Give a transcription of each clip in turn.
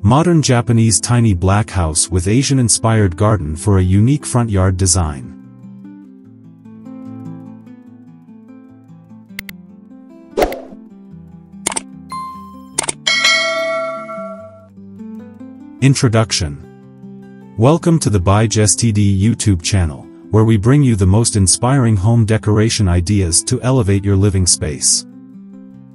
Modern Japanese tiny black house with Asian-inspired garden for a unique front yard design. Introduction. Welcome to the ByJustTD YouTube channel, where we bring you the most inspiring home decoration ideas to elevate your living space.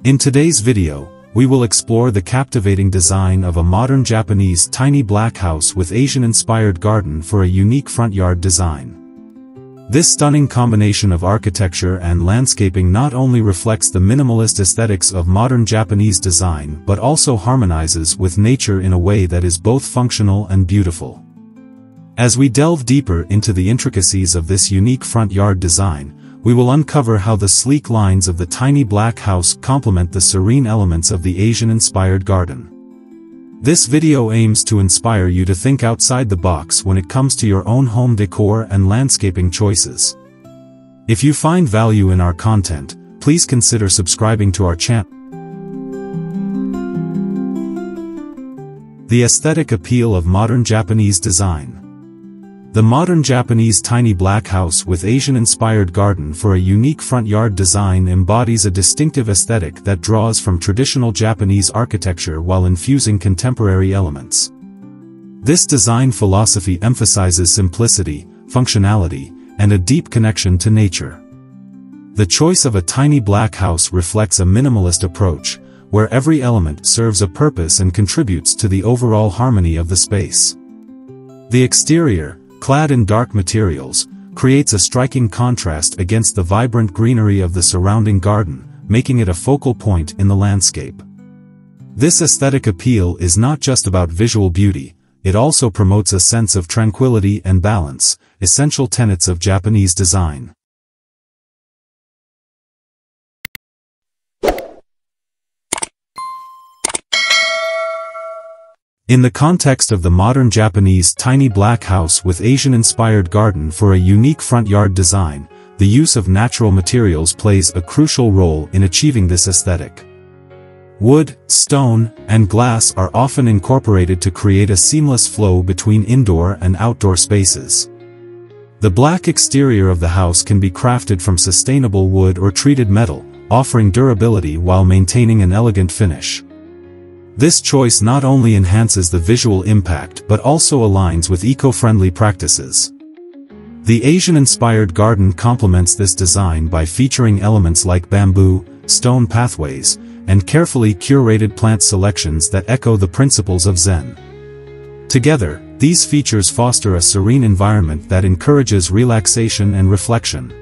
In today's video, we will explore the captivating design of a modern Japanese tiny black house with Asian-inspired garden for a unique front yard design. This stunning combination of architecture and landscaping not only reflects the minimalist aesthetics of modern Japanese design but also harmonizes with nature in a way that is both functional and beautiful. As we delve deeper into the intricacies of this unique front yard design, we will uncover how the sleek lines of the tiny black house complement the serene elements of the Asian-inspired garden. This video aims to inspire you to think outside the box when it comes to your own home decor and landscaping choices. If you find value in our content, please consider subscribing to our channel. The aesthetic appeal of modern Japanese design. The modern Japanese tiny black house with Asian-inspired garden for a unique front yard design embodies a distinctive aesthetic that draws from traditional Japanese architecture while infusing contemporary elements. This design philosophy emphasizes simplicity, functionality, and a deep connection to nature. The choice of a tiny black house reflects a minimalist approach, where every element serves a purpose and contributes to the overall harmony of the space. The exterior, clad in dark materials, creates a striking contrast against the vibrant greenery of the surrounding garden, making it a focal point in the landscape. This aesthetic appeal is not just about visual beauty, it also promotes a sense of tranquility and balance, essential tenets of Japanese design. In the context of the modern Japanese tiny black house with Asian-inspired garden for a unique front yard design, the use of natural materials plays a crucial role in achieving this aesthetic. Wood, stone, and glass are often incorporated to create a seamless flow between indoor and outdoor spaces. The black exterior of the house can be crafted from sustainable wood or treated metal, offering durability while maintaining an elegant finish. This choice not only enhances the visual impact but also aligns with eco-friendly practices. The Asian-inspired garden complements this design by featuring elements like bamboo, stone pathways, and carefully curated plant selections that echo the principles of Zen. Together, these features foster a serene environment that encourages relaxation and reflection.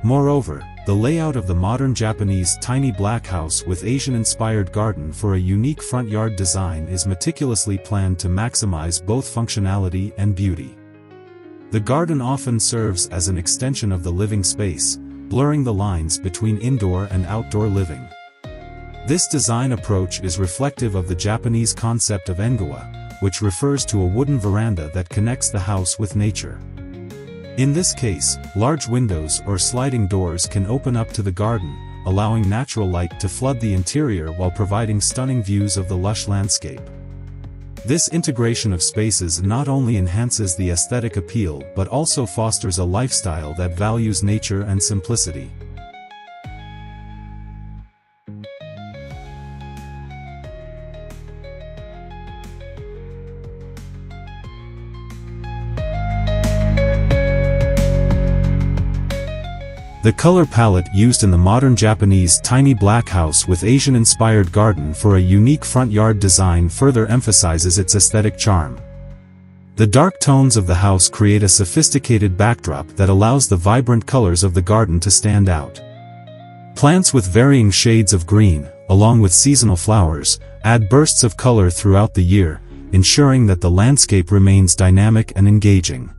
Moreover, the layout of the modern Japanese tiny black house with Asian-inspired garden for a unique front yard design is meticulously planned to maximize both functionality and beauty. The garden often serves as an extension of the living space, blurring the lines between indoor and outdoor living. This design approach is reflective of the Japanese concept of engawa, which refers to a wooden veranda that connects the house with nature. In this case, large windows or sliding doors can open up to the garden, allowing natural light to flood the interior while providing stunning views of the lush landscape. This integration of spaces not only enhances the aesthetic appeal but also fosters a lifestyle that values nature and simplicity. The color palette used in the modern Japanese tiny black house with Asian-inspired garden for a unique front yard design further emphasizes its aesthetic charm. The dark tones of the house create a sophisticated backdrop that allows the vibrant colors of the garden to stand out. Plants with varying shades of green, along with seasonal flowers, add bursts of color throughout the year, ensuring that the landscape remains dynamic and engaging.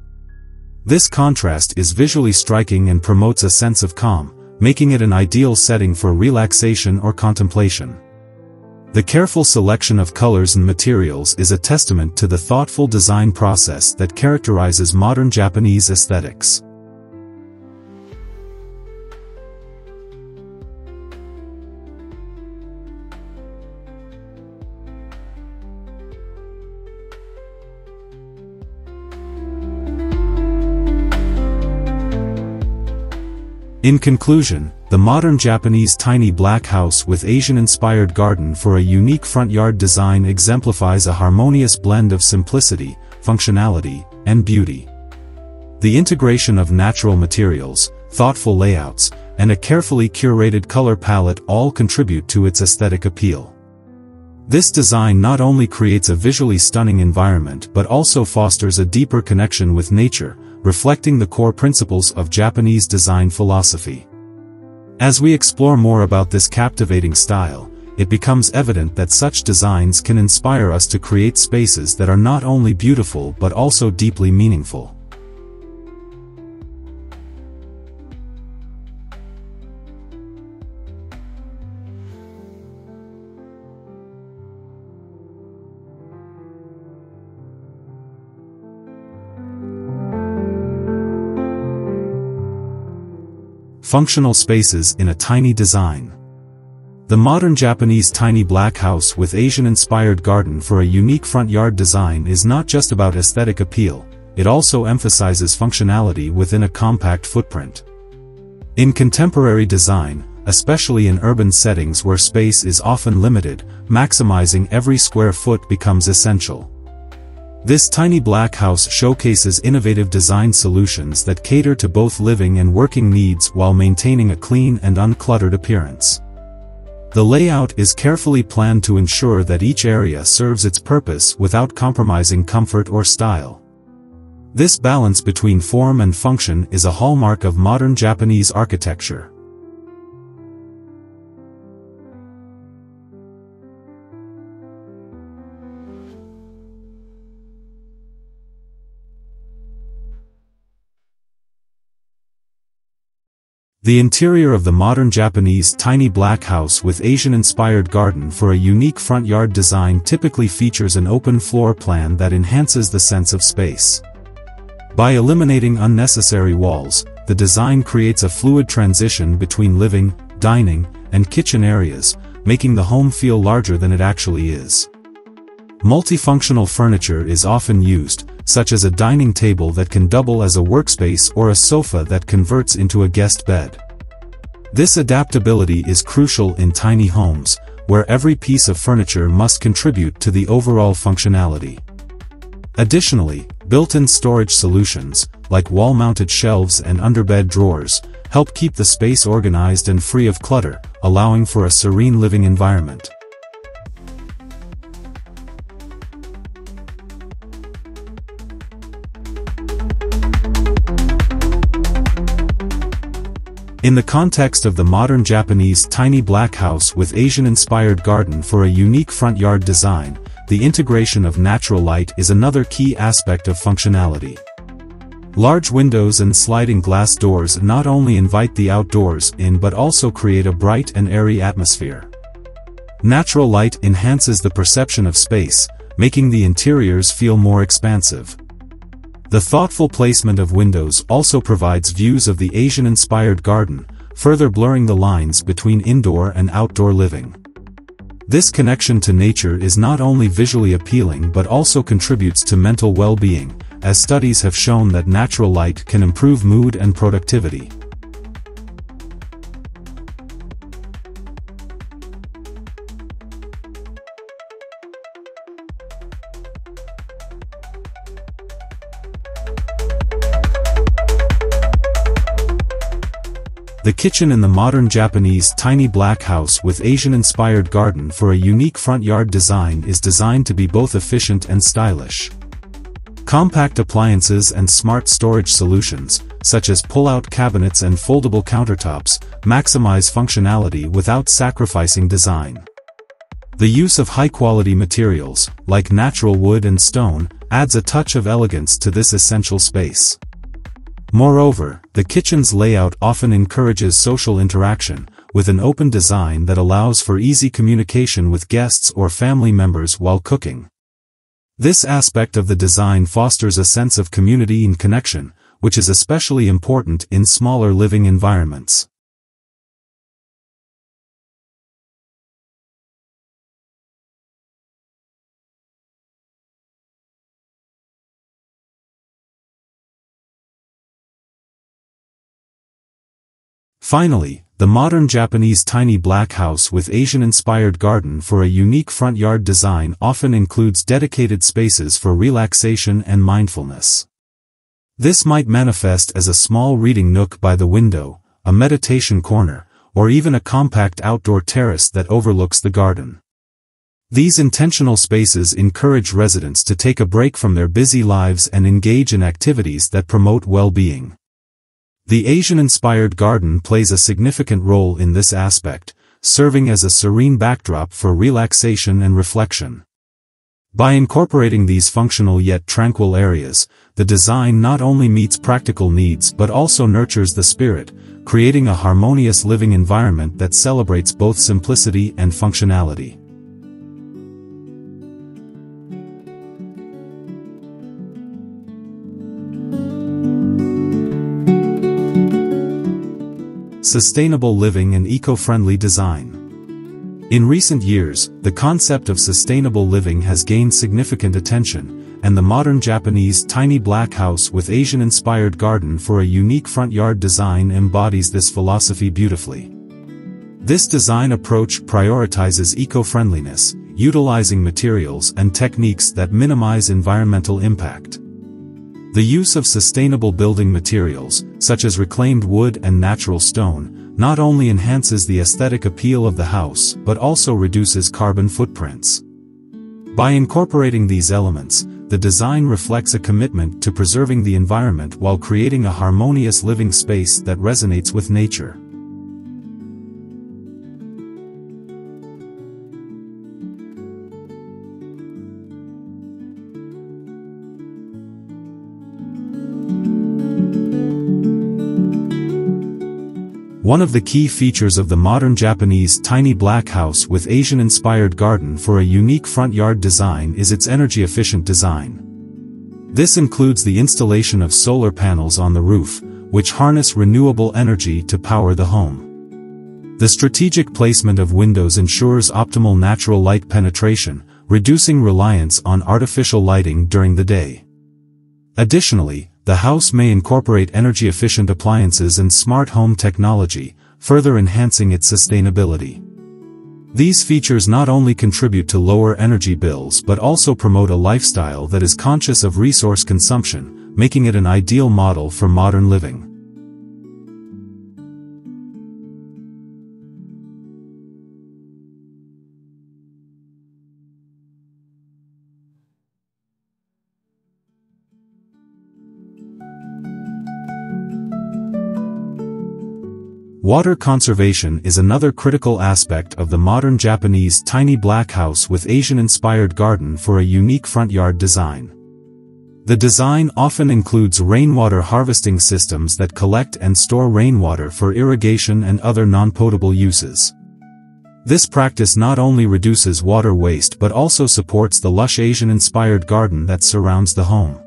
This contrast is visually striking and promotes a sense of calm, making it an ideal setting for relaxation or contemplation. The careful selection of colors and materials is a testament to the thoughtful design process that characterizes modern Japanese aesthetics. In conclusion, the modern Japanese tiny black house with Asian-inspired garden for a unique front yard design exemplifies a harmonious blend of simplicity, functionality, and beauty. The integration of natural materials, thoughtful layouts, and a carefully curated color palette all contribute to its aesthetic appeal. This design not only creates a visually stunning environment but also fosters a deeper connection with nature, reflecting the core principles of Japanese design philosophy. As we explore more about this captivating style, it becomes evident that such designs can inspire us to create spaces that are not only beautiful but also deeply meaningful. Functional spaces in a tiny design. The modern Japanese tiny black house with Asian-inspired garden for a unique front yard design is not just about aesthetic appeal, it also emphasizes functionality within a compact footprint. In contemporary design, especially in urban settings where space is often limited, maximizing every square foot becomes essential. This tiny black house showcases innovative design solutions that cater to both living and working needs while maintaining a clean and uncluttered appearance. The layout is carefully planned to ensure that each area serves its purpose without compromising comfort or style. This balance between form and function is a hallmark of modern Japanese architecture. The interior of the modern Japanese tiny black house with Asian-inspired garden for a unique front yard design typically features an open floor plan that enhances the sense of space. By eliminating unnecessary walls, the design creates a fluid transition between living, dining, and kitchen areas, making the home feel larger than it actually is. Multifunctional furniture is often used, such as a dining table that can double as a workspace or a sofa that converts into a guest bed. This adaptability is crucial in tiny homes, where every piece of furniture must contribute to the overall functionality. Additionally, built-in storage solutions, like wall-mounted shelves and underbed drawers, help keep the space organized and free of clutter, allowing for a serene living environment. In the context of the modern Japanese tiny black house with Asian-inspired garden for a unique front yard design, the integration of natural light is another key aspect of functionality. Large windows and sliding glass doors not only invite the outdoors in but also create a bright and airy atmosphere. Natural light enhances the perception of space, making the interiors feel more expansive. The thoughtful placement of windows also provides views of the Asian-inspired garden, further blurring the lines between indoor and outdoor living. This connection to nature is not only visually appealing but also contributes to mental well-being, as studies have shown that natural light can improve mood and productivity. The kitchen in the modern Japanese tiny black house with Asian-inspired garden for a unique front yard design is designed to be both efficient and stylish. Compact appliances and smart storage solutions, such as pull-out cabinets and foldable countertops, maximize functionality without sacrificing design. The use of high-quality materials, like natural wood and stone, adds a touch of elegance to this essential space. Moreover, the kitchen's layout often encourages social interaction, with an open design that allows for easy communication with guests or family members while cooking. This aspect of the design fosters a sense of community and connection, which is especially important in smaller living environments. Finally, the modern Japanese tiny black house with Asian-inspired garden for a unique front yard design often includes dedicated spaces for relaxation and mindfulness. This might manifest as a small reading nook by the window, a meditation corner, or even a compact outdoor terrace that overlooks the garden. These intentional spaces encourage residents to take a break from their busy lives and engage in activities that promote well-being. The Asian-inspired garden plays a significant role in this aspect, serving as a serene backdrop for relaxation and reflection. By incorporating these functional yet tranquil areas, the design not only meets practical needs but also nurtures the spirit, creating a harmonious living environment that celebrates both simplicity and functionality. Sustainable living and eco-friendly design. In recent years, the concept of sustainable living has gained significant attention, and the modern Japanese tiny black house with Asian-inspired garden for a unique front yard design embodies this philosophy beautifully. This design approach prioritizes eco-friendliness, utilizing materials and techniques that minimize environmental impact. The use of sustainable building materials, such as reclaimed wood and natural stone, not only enhances the aesthetic appeal of the house but also reduces carbon footprints. By incorporating these elements, the design reflects a commitment to preserving the environment while creating a harmonious living space that resonates with nature. One of the key features of the modern Japanese tiny black house with Asian-inspired garden for a unique front yard design is its energy-efficient design. This includes the installation of solar panels on the roof, which harness renewable energy to power the home. The strategic placement of windows ensures optimal natural light penetration, reducing reliance on artificial lighting during the day. Additionally, the house may incorporate energy-efficient appliances and smart home technology, further enhancing its sustainability. These features not only contribute to lower energy bills but also promote a lifestyle that is conscious of resource consumption, making it an ideal model for modern living. Water conservation is another critical aspect of the modern Japanese tiny black house with Asian-inspired garden for a unique front yard design. The design often includes rainwater harvesting systems that collect and store rainwater for irrigation and other non-potable uses. This practice not only reduces water waste but also supports the lush Asian-inspired garden that surrounds the home.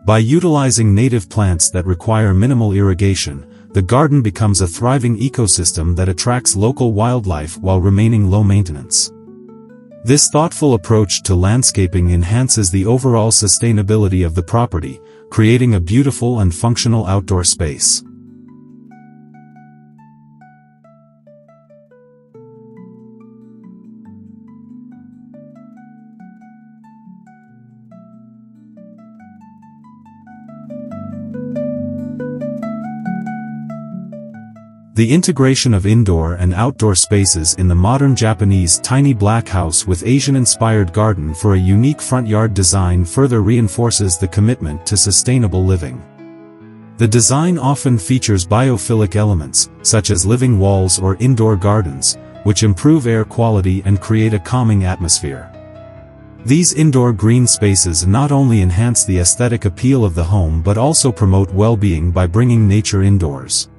By utilizing native plants that require minimal irrigation, the garden becomes a thriving ecosystem that attracts local wildlife while remaining low maintenance. This thoughtful approach to landscaping enhances the overall sustainability of the property, creating a beautiful and functional outdoor space. The integration of indoor and outdoor spaces in the modern Japanese tiny black house with Asian-inspired garden for a unique front yard design further reinforces the commitment to sustainable living. The design often features biophilic elements, such as living walls or indoor gardens, which improve air quality and create a calming atmosphere. These indoor green spaces not only enhance the aesthetic appeal of the home but also promote well-being by bringing nature indoors.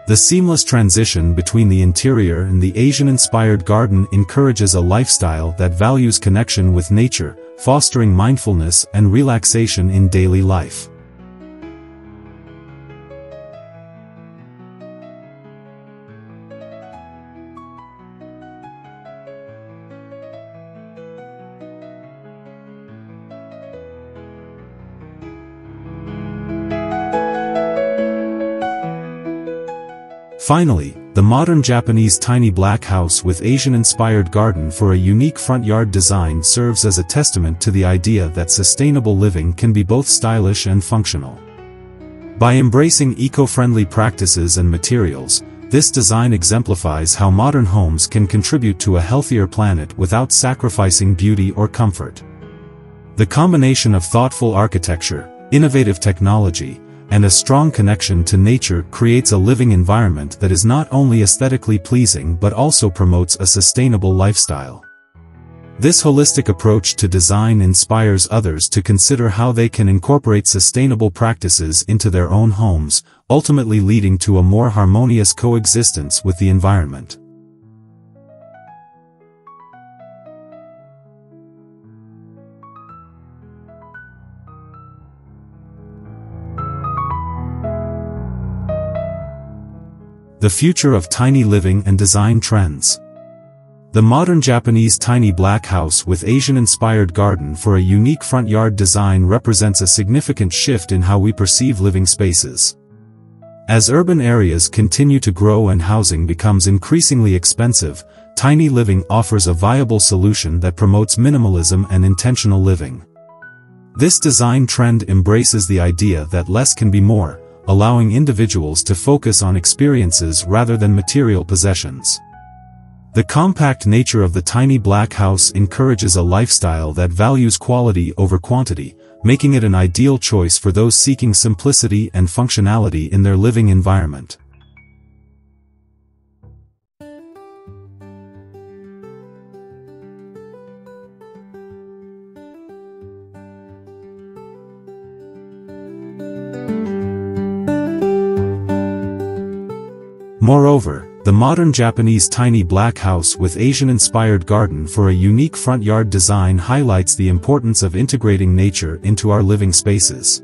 The seamless transition between the interior and the Asian-inspired garden encourages a lifestyle that values connection with nature, fostering mindfulness and relaxation in daily life. Finally, the modern Japanese tiny black house with Asian-inspired garden for a unique front yard design serves as a testament to the idea that sustainable living can be both stylish and functional. By embracing eco-friendly practices and materials, this design exemplifies how modern homes can contribute to a healthier planet without sacrificing beauty or comfort. The combination of thoughtful architecture, innovative technology, and a strong connection to nature creates a living environment that is not only aesthetically pleasing but also promotes a sustainable lifestyle. This holistic approach to design inspires others to consider how they can incorporate sustainable practices into their own homes, ultimately leading to a more harmonious coexistence with the environment. The future of tiny living and design trends. The modern Japanese tiny black house with Asian-inspired garden for a unique front yard design represents a significant shift in how we perceive living spaces. As urban areas continue to grow and housing becomes increasingly expensive, tiny living offers a viable solution that promotes minimalism and intentional living. This design trend embraces the idea that less can be more, allowing individuals to focus on experiences rather than material possessions. The compact nature of the tiny black house encourages a lifestyle that values quality over quantity, making it an ideal choice for those seeking simplicity and functionality in their living environment. Moreover, the modern Japanese tiny black house with Asian-inspired garden for a unique front yard design highlights the importance of integrating nature into our living spaces.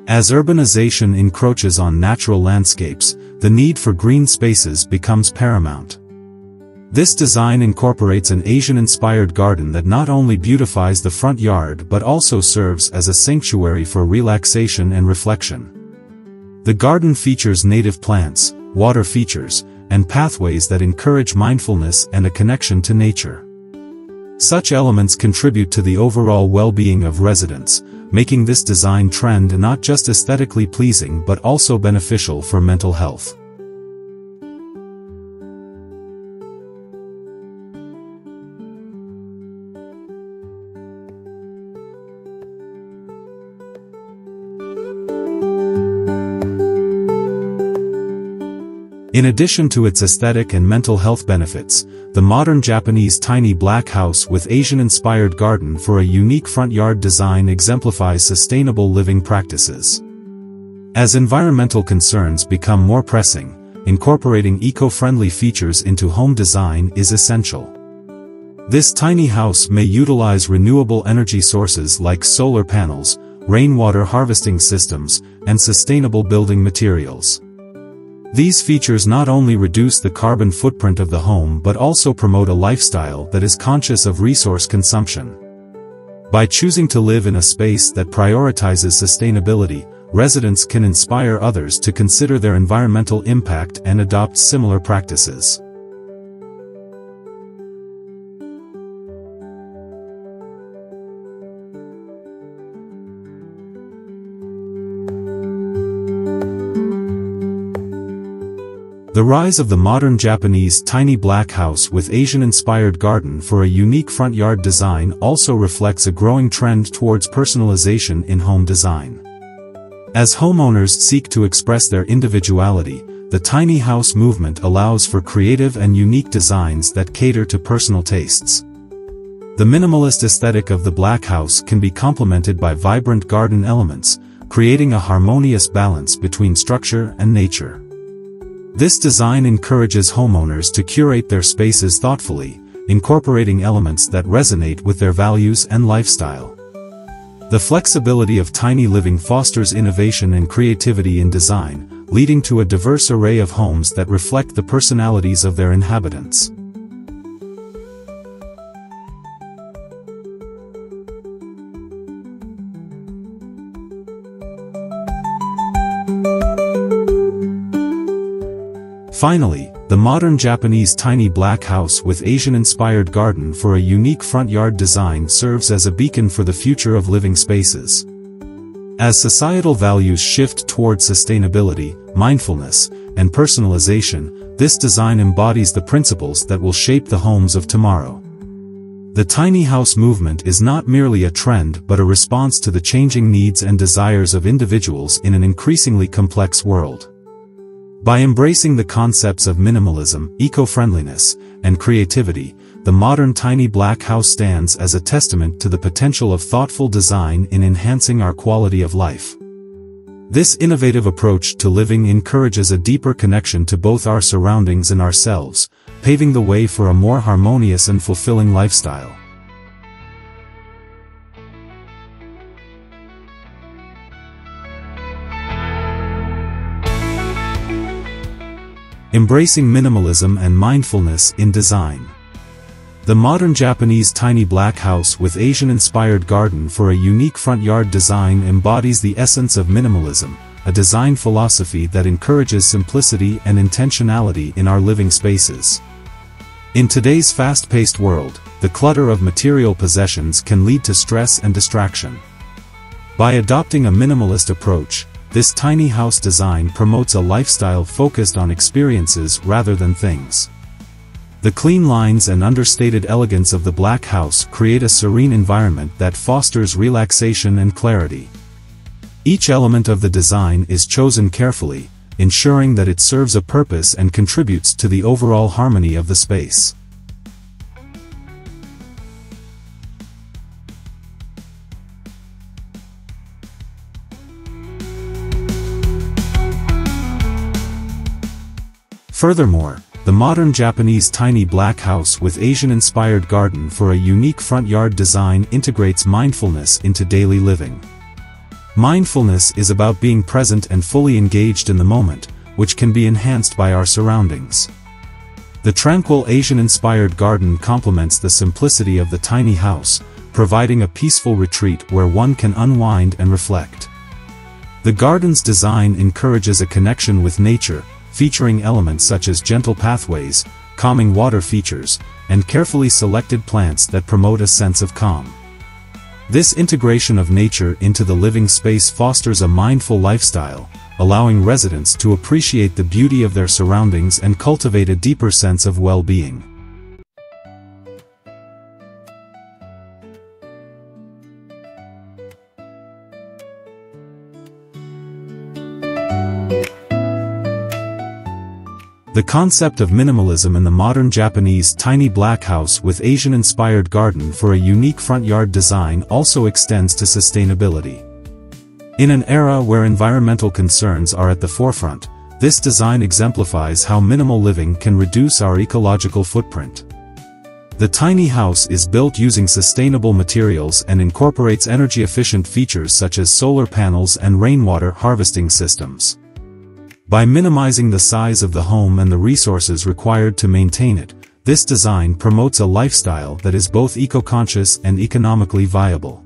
As urbanization encroaches on natural landscapes, the need for green spaces becomes paramount. This design incorporates an Asian-inspired garden that not only beautifies the front yard but also serves as a sanctuary for relaxation and reflection. The garden features native plants, water features, and pathways that encourage mindfulness and a connection to nature. Such elements contribute to the overall well-being of residents, making this design trend not just aesthetically pleasing but also beneficial for mental health. In addition to its aesthetic and mental health benefits, the modern Japanese tiny black house with Asian-inspired garden for a unique front yard design exemplifies sustainable living practices. As environmental concerns become more pressing, incorporating eco-friendly features into home design is essential. This tiny house may utilize renewable energy sources like solar panels, rainwater harvesting systems, and sustainable building materials. These features not only reduce the carbon footprint of the home but also promote a lifestyle that is conscious of resource consumption. By choosing to live in a space that prioritizes sustainability, residents can inspire others to consider their environmental impact and adopt similar practices. The rise of the modern Japanese tiny black house with Asian-inspired garden for a unique front yard design also reflects a growing trend towards personalization in home design. As homeowners seek to express their individuality, the tiny house movement allows for creative and unique designs that cater to personal tastes. The minimalist aesthetic of the black house can be complemented by vibrant garden elements, creating a harmonious balance between structure and nature. This design encourages homeowners to curate their spaces thoughtfully, incorporating elements that resonate with their values and lifestyle. The flexibility of tiny living fosters innovation and creativity in design, leading to a diverse array of homes that reflect the personalities of their inhabitants. Finally, the modern Japanese tiny black house with Asian-inspired garden for a unique front yard design serves as a beacon for the future of living spaces. As societal values shift toward sustainability, mindfulness, and personalization, this design embodies the principles that will shape the homes of tomorrow. The tiny house movement is not merely a trend but a response to the changing needs and desires of individuals in an increasingly complex world. By embracing the concepts of minimalism, eco-friendliness, and creativity, the modern tiny black house stands as a testament to the potential of thoughtful design in enhancing our quality of life. This innovative approach to living encourages a deeper connection to both our surroundings and ourselves, paving the way for a more harmonious and fulfilling lifestyle. Embracing minimalism and mindfulness in design. The modern Japanese tiny black house with Asian-inspired garden for a unique front yard design embodies the essence of minimalism, a design philosophy that encourages simplicity and intentionality in our living spaces. In today's fast-paced world, the clutter of material possessions can lead to stress and distraction. By adopting a minimalist approach, this tiny house design promotes a lifestyle focused on experiences rather than things. The clean lines and understated elegance of the black house create a serene environment that fosters relaxation and clarity. Each element of the design is chosen carefully, ensuring that it serves a purpose and contributes to the overall harmony of the space. Furthermore, the modern Japanese tiny black house with Asian-inspired garden for a unique front yard design integrates mindfulness into daily living. Mindfulness is about being present and fully engaged in the moment, which can be enhanced by our surroundings. The tranquil Asian-inspired garden complements the simplicity of the tiny house, providing a peaceful retreat where one can unwind and reflect. The garden's design encourages a connection with nature, featuring elements such as gentle pathways, calming water features, and carefully selected plants that promote a sense of calm. This integration of nature into the living space fosters a mindful lifestyle, allowing residents to appreciate the beauty of their surroundings and cultivate a deeper sense of well-being. The concept of minimalism in the modern Japanese tiny black house with Asian-inspired garden for a unique front yard design also extends to sustainability. In an era where environmental concerns are at the forefront, this design exemplifies how minimal living can reduce our ecological footprint. The tiny house is built using sustainable materials and incorporates energy-efficient features such as solar panels and rainwater harvesting systems. By minimizing the size of the home and the resources required to maintain it, this design promotes a lifestyle that is both eco-conscious and economically viable.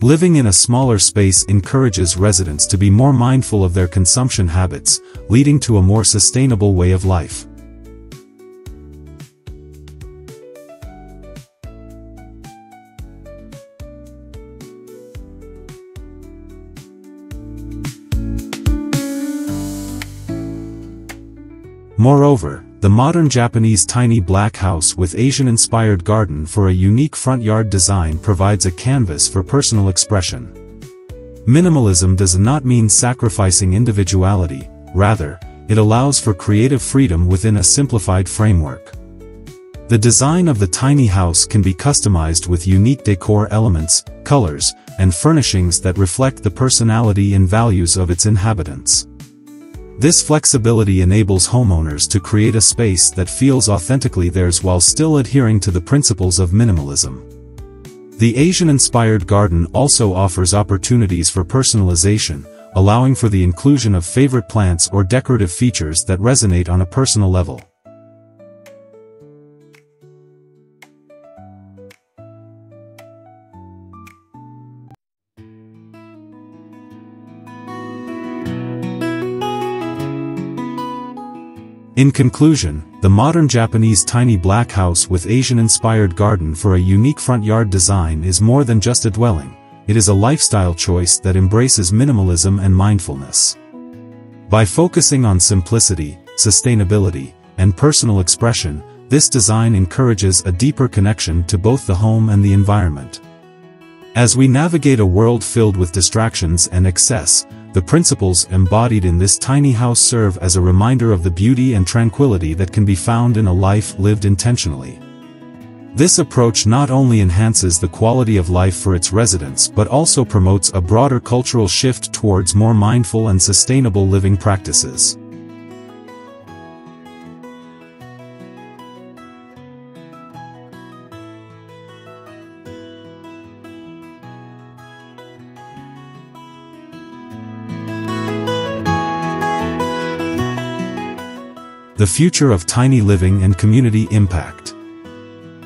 Living in a smaller space encourages residents to be more mindful of their consumption habits, leading to a more sustainable way of life. Moreover, the modern Japanese tiny black house with Asian-inspired garden for a unique front yard design provides a canvas for personal expression. Minimalism does not mean sacrificing individuality, rather, it allows for creative freedom within a simplified framework. The design of the tiny house can be customized with unique decor elements, colors, and furnishings that reflect the personality and values of its inhabitants. This flexibility enables homeowners to create a space that feels authentically theirs while still adhering to the principles of minimalism. The Asian-inspired garden also offers opportunities for personalization, allowing for the inclusion of favorite plants or decorative features that resonate on a personal level. In conclusion, the modern Japanese tiny black house with Asian-inspired garden for a unique front yard design is more than just a dwelling. It is a lifestyle choice that embraces minimalism and mindfulness. By focusing on simplicity, sustainability, and personal expression, this design encourages a deeper connection to both the home and the environment. As we navigate a world filled with distractions and excess, the principles embodied in this tiny house serve as a reminder of the beauty and tranquility that can be found in a life lived intentionally. This approach not only enhances the quality of life for its residents but also promotes a broader cultural shift towards more mindful and sustainable living practices. The future of tiny living and community impact.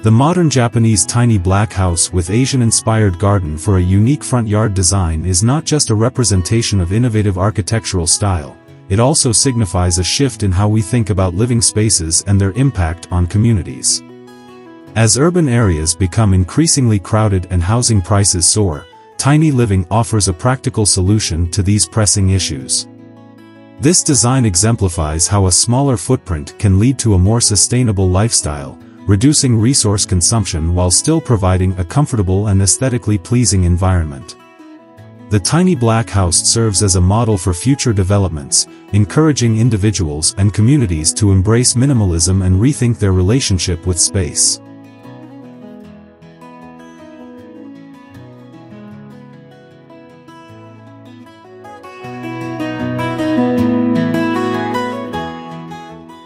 The modern Japanese tiny black house with Asian-inspired garden for a unique front yard design is not just a representation of innovative architectural style, it also signifies a shift in how we think about living spaces and their impact on communities. As urban areas become increasingly crowded and housing prices soar, tiny living offers a practical solution to these pressing issues. This design exemplifies how a smaller footprint can lead to a more sustainable lifestyle, reducing resource consumption while still providing a comfortable and aesthetically pleasing environment. The tiny black house serves as a model for future developments, encouraging individuals and communities to embrace minimalism and rethink their relationship with space.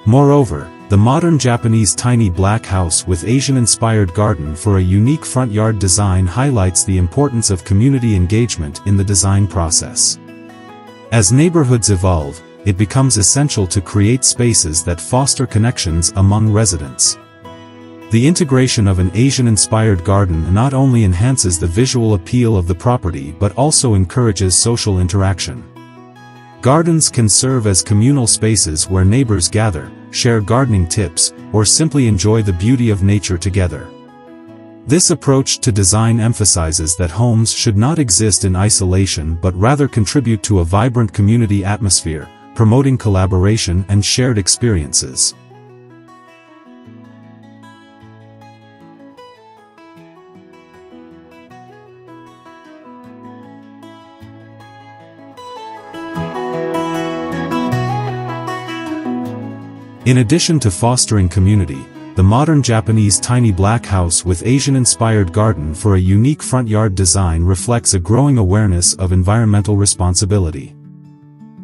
Moreover, the modern Japanese tiny black house with Asian-inspired garden for a unique front yard design highlights the importance of community engagement in the design process. As neighborhoods evolve, it becomes essential to create spaces that foster connections among residents. The integration of an Asian-inspired garden not only enhances the visual appeal of the property but also encourages social interaction. Gardens can serve as communal spaces where neighbors gather, share gardening tips, or simply enjoy the beauty of nature together. This approach to design emphasizes that homes should not exist in isolation but rather contribute to a vibrant community atmosphere, promoting collaboration and shared experiences. In addition to fostering community, the modern Japanese tiny black house with Asian-inspired garden for a unique front yard design reflects a growing awareness of environmental responsibility.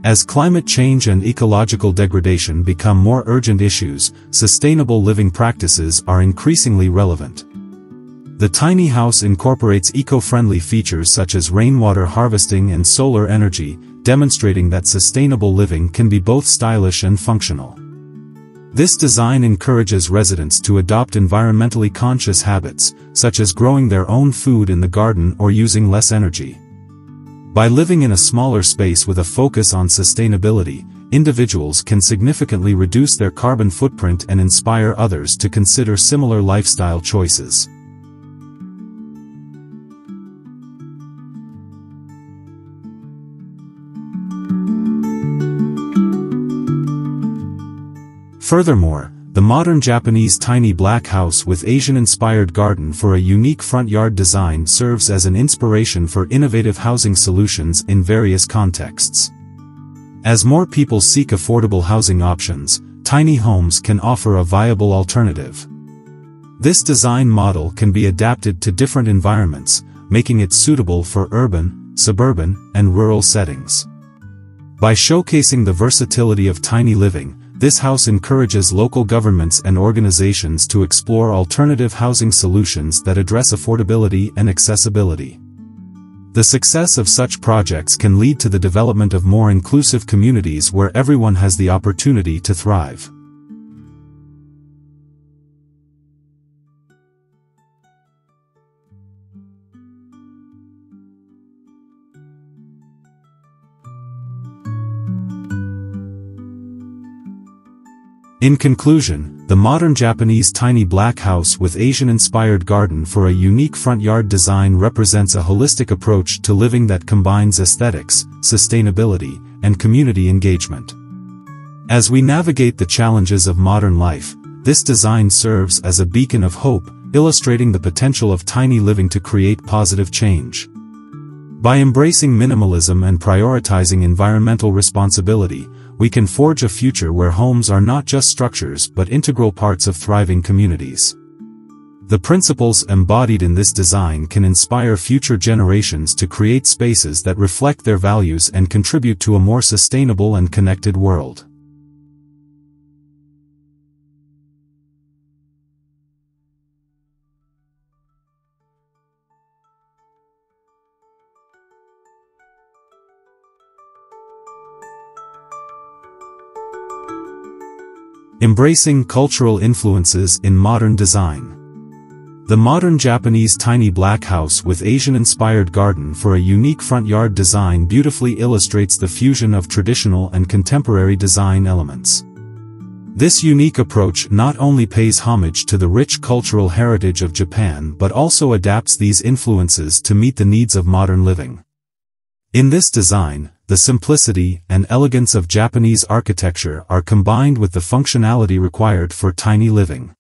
As climate change and ecological degradation become more urgent issues, sustainable living practices are increasingly relevant. The tiny house incorporates eco-friendly features such as rainwater harvesting and solar energy, demonstrating that sustainable living can be both stylish and functional. This design encourages residents to adopt environmentally conscious habits, such as growing their own food in the garden or using less energy. By living in a smaller space with a focus on sustainability, individuals can significantly reduce their carbon footprint and inspire others to consider similar lifestyle choices. Furthermore, the modern Japanese tiny black house with Asian-inspired garden for a unique front yard design serves as an inspiration for innovative housing solutions in various contexts. As more people seek affordable housing options, tiny homes can offer a viable alternative. This design model can be adapted to different environments, making it suitable for urban, suburban, and rural settings. By showcasing the versatility of tiny living, this house encourages local governments and organizations to explore alternative housing solutions that address affordability and accessibility. The success of such projects can lead to the development of more inclusive communities where everyone has the opportunity to thrive. In conclusion, the modern Japanese tiny black house with Asian-inspired garden for a unique front yard design represents a holistic approach to living that combines aesthetics, sustainability, and community engagement. As we navigate the challenges of modern life, this design serves as a beacon of hope, illustrating the potential of tiny living to create positive change. By embracing minimalism and prioritizing environmental responsibility, we can forge a future where homes are not just structures but integral parts of thriving communities. The principles embodied in this design can inspire future generations to create spaces that reflect their values and contribute to a more sustainable and connected world. Embracing cultural influences in modern design. The modern Japanese tiny black house with Asian-inspired garden for a unique front yard design beautifully illustrates the fusion of traditional and contemporary design elements. This unique approach not only pays homage to the rich cultural heritage of Japan but also adapts these influences to meet the needs of modern living. In this design, the simplicity and elegance of Japanese architecture are combined with the functionality required for tiny living.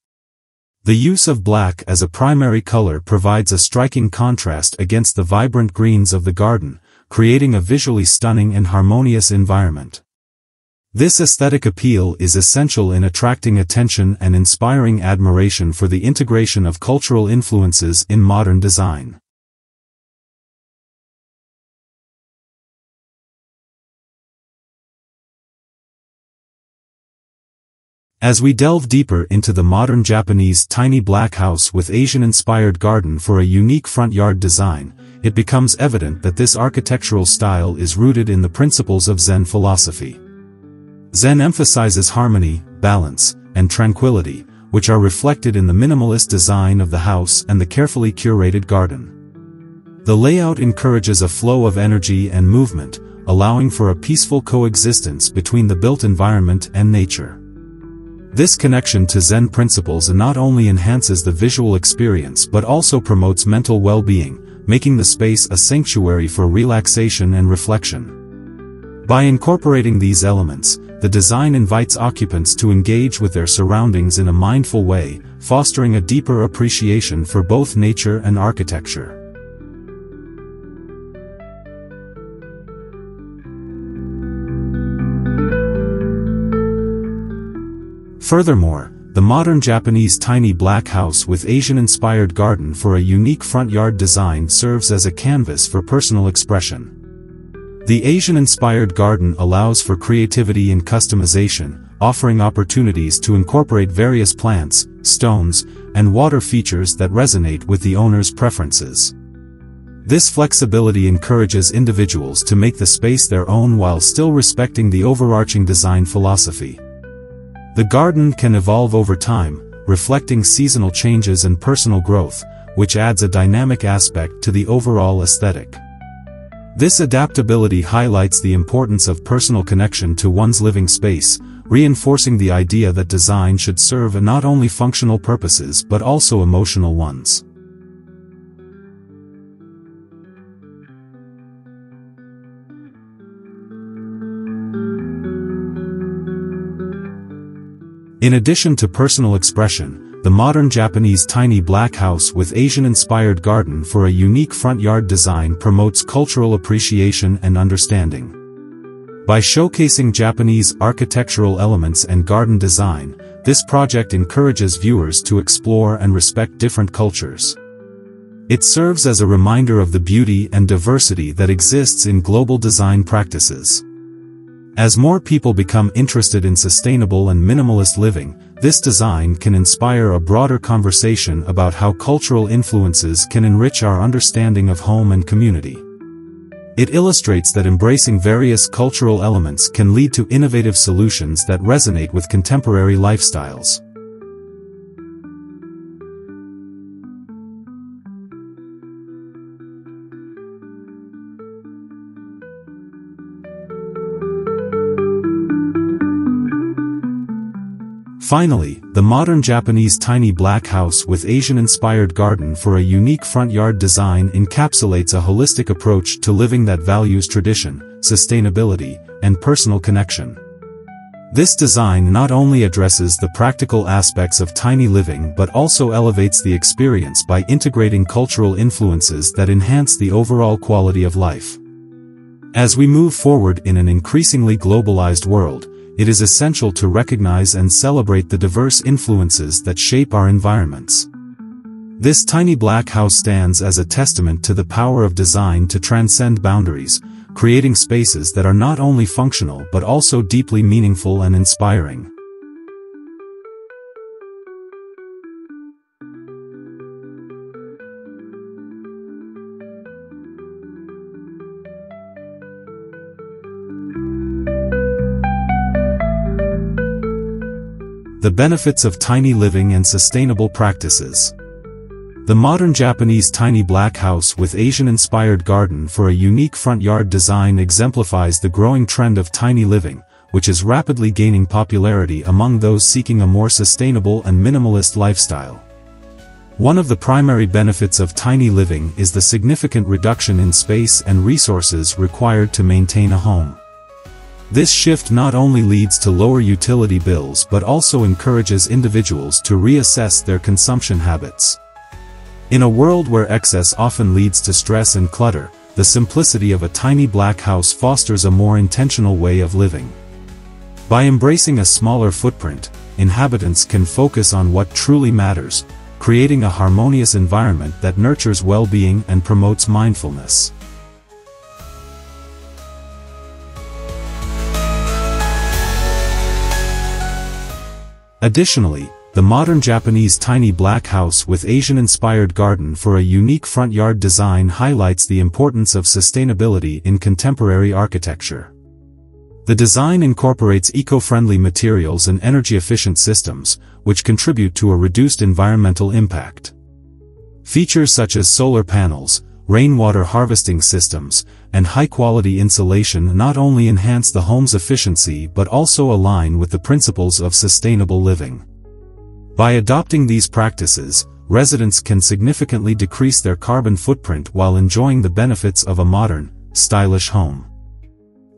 The use of black as a primary color provides a striking contrast against the vibrant greens of the garden, creating a visually stunning and harmonious environment. This aesthetic appeal is essential in attracting attention and inspiring admiration for the integration of cultural influences in modern design. As we delve deeper into the modern Japanese tiny black house with Asian-inspired garden for a unique front yard design, it becomes evident that this architectural style is rooted in the principles of Zen philosophy. Zen emphasizes harmony, balance, and tranquility, which are reflected in the minimalist design of the house and the carefully curated garden. The layout encourages a flow of energy and movement, allowing for a peaceful coexistence between the built environment and nature. This connection to Zen principles not only enhances the visual experience but also promotes mental well-being, making the space a sanctuary for relaxation and reflection. By incorporating these elements, the design invites occupants to engage with their surroundings in a mindful way, fostering a deeper appreciation for both nature and architecture. Furthermore, the modern Japanese tiny black house with Asian-inspired garden for a unique front yard design serves as a canvas for personal expression. The Asian-inspired garden allows for creativity and customization, offering opportunities to incorporate various plants, stones, and water features that resonate with the owner's preferences. This flexibility encourages individuals to make the space their own while still respecting the overarching design philosophy. The garden can evolve over time, reflecting seasonal changes and personal growth, which adds a dynamic aspect to the overall aesthetic. This adaptability highlights the importance of personal connection to one's living space, reinforcing the idea that design should serve not only functional purposes but also emotional ones. In addition to personal expression, the modern Japanese tiny black house with Asian-inspired garden for a unique front yard design promotes cultural appreciation and understanding. By showcasing Japanese architectural elements and garden design, this project encourages viewers to explore and respect different cultures. It serves as a reminder of the beauty and diversity that exists in global design practices. As more people become interested in sustainable and minimalist living, this design can inspire a broader conversation about how cultural influences can enrich our understanding of home and community. It illustrates that embracing various cultural elements can lead to innovative solutions that resonate with contemporary lifestyles. Finally, the modern Japanese tiny black house with Asian-inspired garden for a unique front yard design encapsulates a holistic approach to living that values tradition, sustainability, and personal connection. This design not only addresses the practical aspects of tiny living but also elevates the experience by integrating cultural influences that enhance the overall quality of life. As we move forward in an increasingly globalized world, it is essential to recognize and celebrate the diverse influences that shape our environments. This tiny black house stands as a testament to the power of design to transcend boundaries, creating spaces that are not only functional but also deeply meaningful and inspiring. The benefits of tiny living and sustainable practices. The modern Japanese tiny black house with Asian-inspired garden for a unique front yard design exemplifies the growing trend of tiny living, which is rapidly gaining popularity among those seeking a more sustainable and minimalist lifestyle. One of the primary benefits of tiny living is the significant reduction in space and resources required to maintain a home. This shift not only leads to lower utility bills but also encourages individuals to reassess their consumption habits. In a world where excess often leads to stress and clutter, the simplicity of a tiny black house fosters a more intentional way of living. By embracing a smaller footprint, inhabitants can focus on what truly matters, creating a harmonious environment that nurtures well-being and promotes mindfulness. Additionally, the modern Japanese tiny black house with Asian-inspired garden for a unique front yard design highlights the importance of sustainability in contemporary architecture. The design incorporates eco-friendly materials and energy-efficient systems, which contribute to a reduced environmental impact. Features such as solar panels, rainwater harvesting systems, and high-quality insulation not only enhance the home's efficiency but also align with the principles of sustainable living. By adopting these practices, residents can significantly decrease their carbon footprint while enjoying the benefits of a modern, stylish home.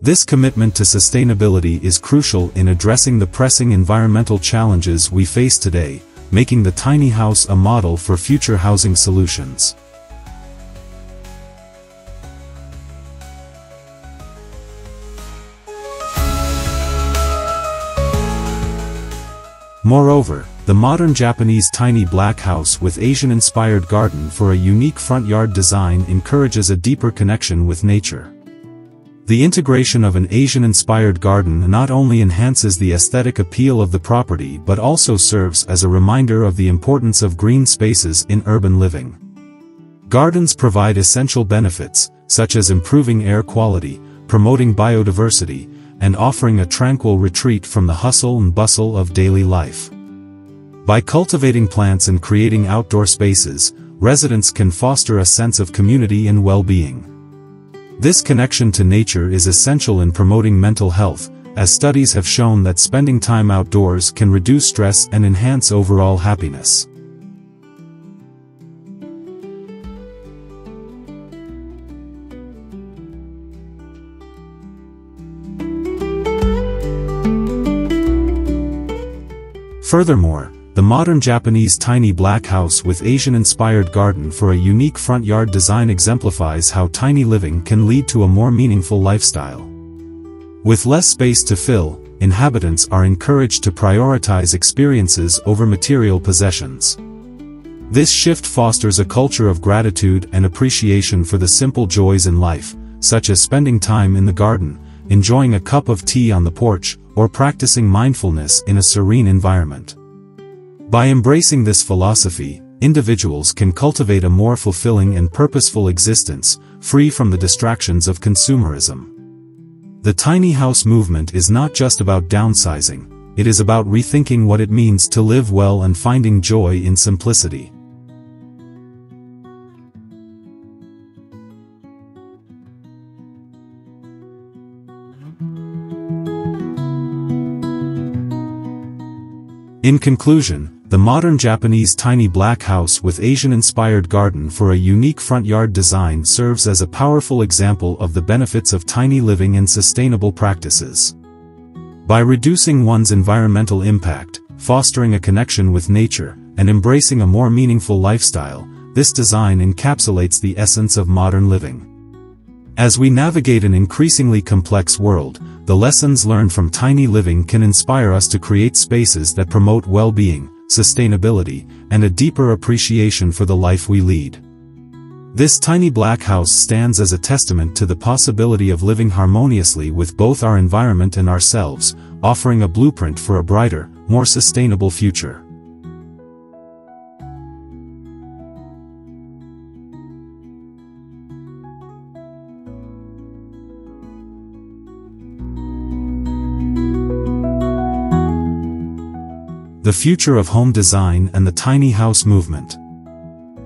This commitment to sustainability is crucial in addressing the pressing environmental challenges we face today, making the tiny house a model for future housing solutions. Moreover, the modern Japanese tiny black house with Asian-inspired garden for a unique front yard design encourages a deeper connection with nature. The integration of an Asian-inspired garden not only enhances the aesthetic appeal of the property but also serves as a reminder of the importance of green spaces in urban living. Gardens provide essential benefits, such as improving air quality, promoting biodiversity, and offering a tranquil retreat from the hustle and bustle of daily life. By cultivating plants and creating outdoor spaces, residents can foster a sense of community and well-being. This connection to nature is essential in promoting mental health, as studies have shown that spending time outdoors can reduce stress and enhance overall happiness. Furthermore, the modern Japanese tiny black house with Asian-inspired garden for a unique front yard design exemplifies how tiny living can lead to a more meaningful lifestyle. With less space to fill, inhabitants are encouraged to prioritize experiences over material possessions. This shift fosters a culture of gratitude and appreciation for the simple joys in life, such as spending time in the garden, enjoying a cup of tea on the porch, or practicing mindfulness in a serene environment. By embracing this philosophy, individuals can cultivate a more fulfilling and purposeful existence, free from the distractions of consumerism. The tiny house movement is not just about downsizing, it is about rethinking what it means to live well and finding joy in simplicity. In conclusion, the modern Japanese tiny black house with Asian-inspired garden for a unique front yard design serves as a powerful example of the benefits of tiny living and sustainable practices. By reducing one's environmental impact, fostering a connection with nature, and embracing a more meaningful lifestyle, this design encapsulates the essence of modern living. As we navigate an increasingly complex world, the lessons learned from tiny living can inspire us to create spaces that promote well-being, sustainability, and a deeper appreciation for the life we lead. This tiny black house stands as a testament to the possibility of living harmoniously with both our environment and ourselves, offering a blueprint for a brighter, more sustainable future. The future of home design and the tiny house movement.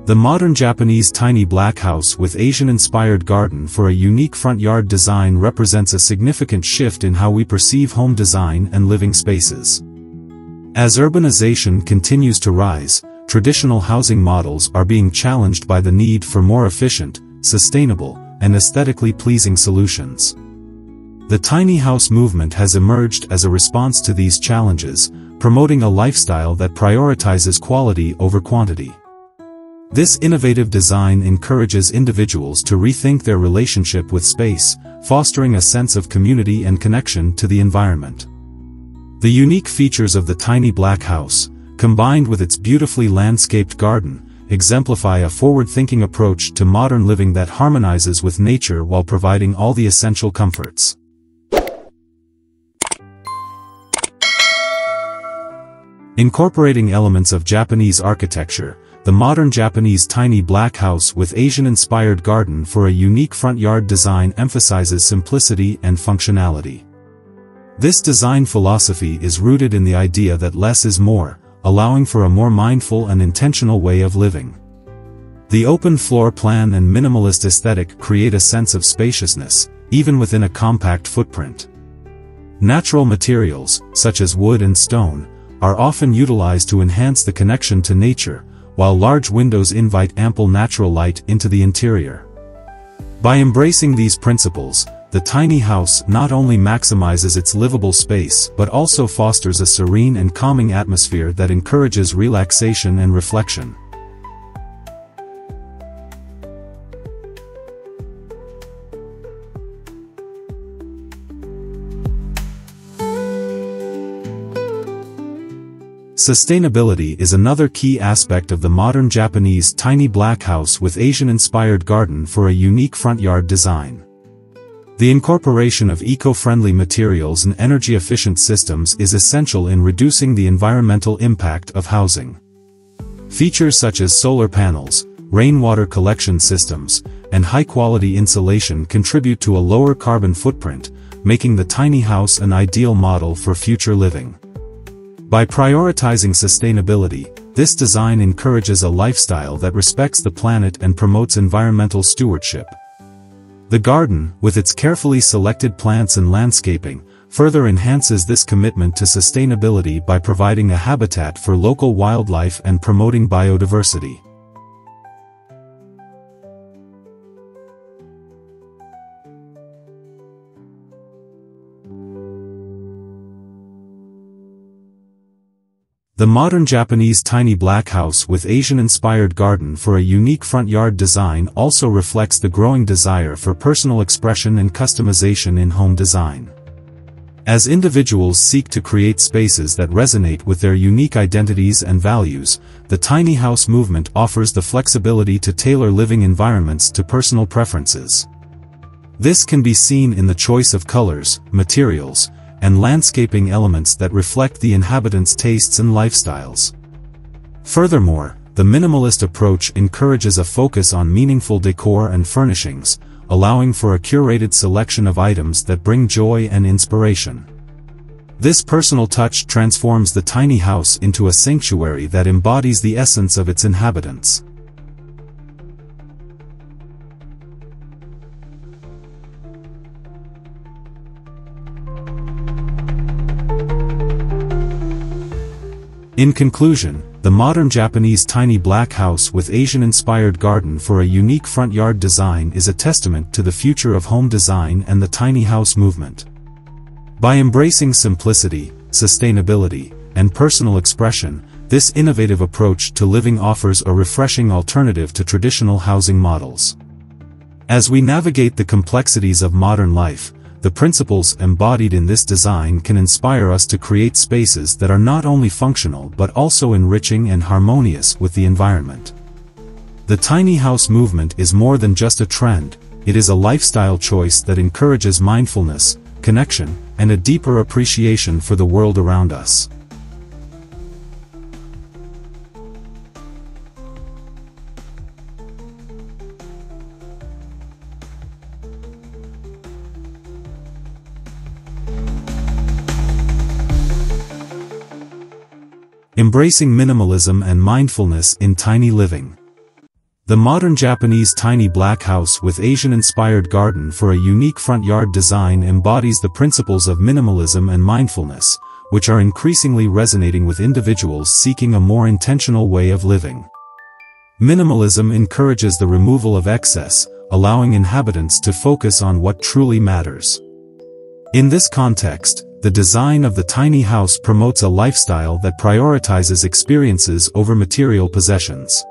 The modern Japanese tiny black house with Asian-inspired garden for a unique front yard design represents a significant shift in how we perceive home design and living spaces. As urbanization continues to rise, traditional housing models are being challenged by the need for more efficient, sustainable, and aesthetically pleasing solutions. The tiny house movement has emerged as a response to these challenges, promoting a lifestyle that prioritizes quality over quantity. This innovative design encourages individuals to rethink their relationship with space, fostering a sense of community and connection to the environment. The unique features of the tiny black house, combined with its beautifully landscaped garden, exemplify a forward-thinking approach to modern living that harmonizes with nature while providing all the essential comforts. Incorporating elements of Japanese architecture, the modern Japanese tiny black house with Asian-inspired garden for a unique front yard design emphasizes simplicity and functionality. This design philosophy is rooted in the idea that less is more, allowing for a more mindful and intentional way of living. The open floor plan and minimalist aesthetic create a sense of spaciousness, even within a compact footprint. Natural materials, such as wood and stone, are often utilized to enhance the connection to nature, while large windows invite ample natural light into the interior. By embracing these principles, the tiny house not only maximizes its livable space but also fosters a serene and calming atmosphere that encourages relaxation and reflection. Sustainability is another key aspect of the modern Japanese tiny black house with Asian-inspired garden for a unique front yard design. The incorporation of eco-friendly materials and energy-efficient systems is essential in reducing the environmental impact of housing. Features such as solar panels, rainwater collection systems, and high-quality insulation contribute to a lower carbon footprint, making the tiny house an ideal model for future living. By prioritizing sustainability, this design encourages a lifestyle that respects the planet and promotes environmental stewardship. The garden, with its carefully selected plants and landscaping, further enhances this commitment to sustainability by providing a habitat for local wildlife and promoting biodiversity. The modern Japanese tiny black house with Asian-inspired garden for a unique front yard design also reflects the growing desire for personal expression and customization in home design. As individuals seek to create spaces that resonate with their unique identities and values, the tiny house movement offers the flexibility to tailor living environments to personal preferences. This can be seen in the choice of colors, materials, and landscaping elements that reflect the inhabitants' tastes and lifestyles. Furthermore, the minimalist approach encourages a focus on meaningful decor and furnishings, allowing for a curated selection of items that bring joy and inspiration. This personal touch transforms the tiny house into a sanctuary that embodies the essence of its inhabitants. In conclusion, the modern Japanese tiny black house with Asian-inspired garden for a unique front yard design is a testament to the future of home design and the tiny house movement. By embracing simplicity, sustainability, and personal expression, this innovative approach to living offers a refreshing alternative to traditional housing models. As we navigate the complexities of modern life, the principles embodied in this design can inspire us to create spaces that are not only functional but also enriching and harmonious with the environment. The tiny house movement is more than just a trend, it is a lifestyle choice that encourages mindfulness, connection, and a deeper appreciation for the world around us. Embracing minimalism and mindfulness in tiny living. The modern Japanese tiny black house with Asian-inspired garden for a unique front yard design embodies the principles of minimalism and mindfulness, which are increasingly resonating with individuals seeking a more intentional way of living. Minimalism encourages the removal of excess, allowing inhabitants to focus on what truly matters. In this context, the design of the tiny house promotes a lifestyle that prioritizes experiences over material possessions.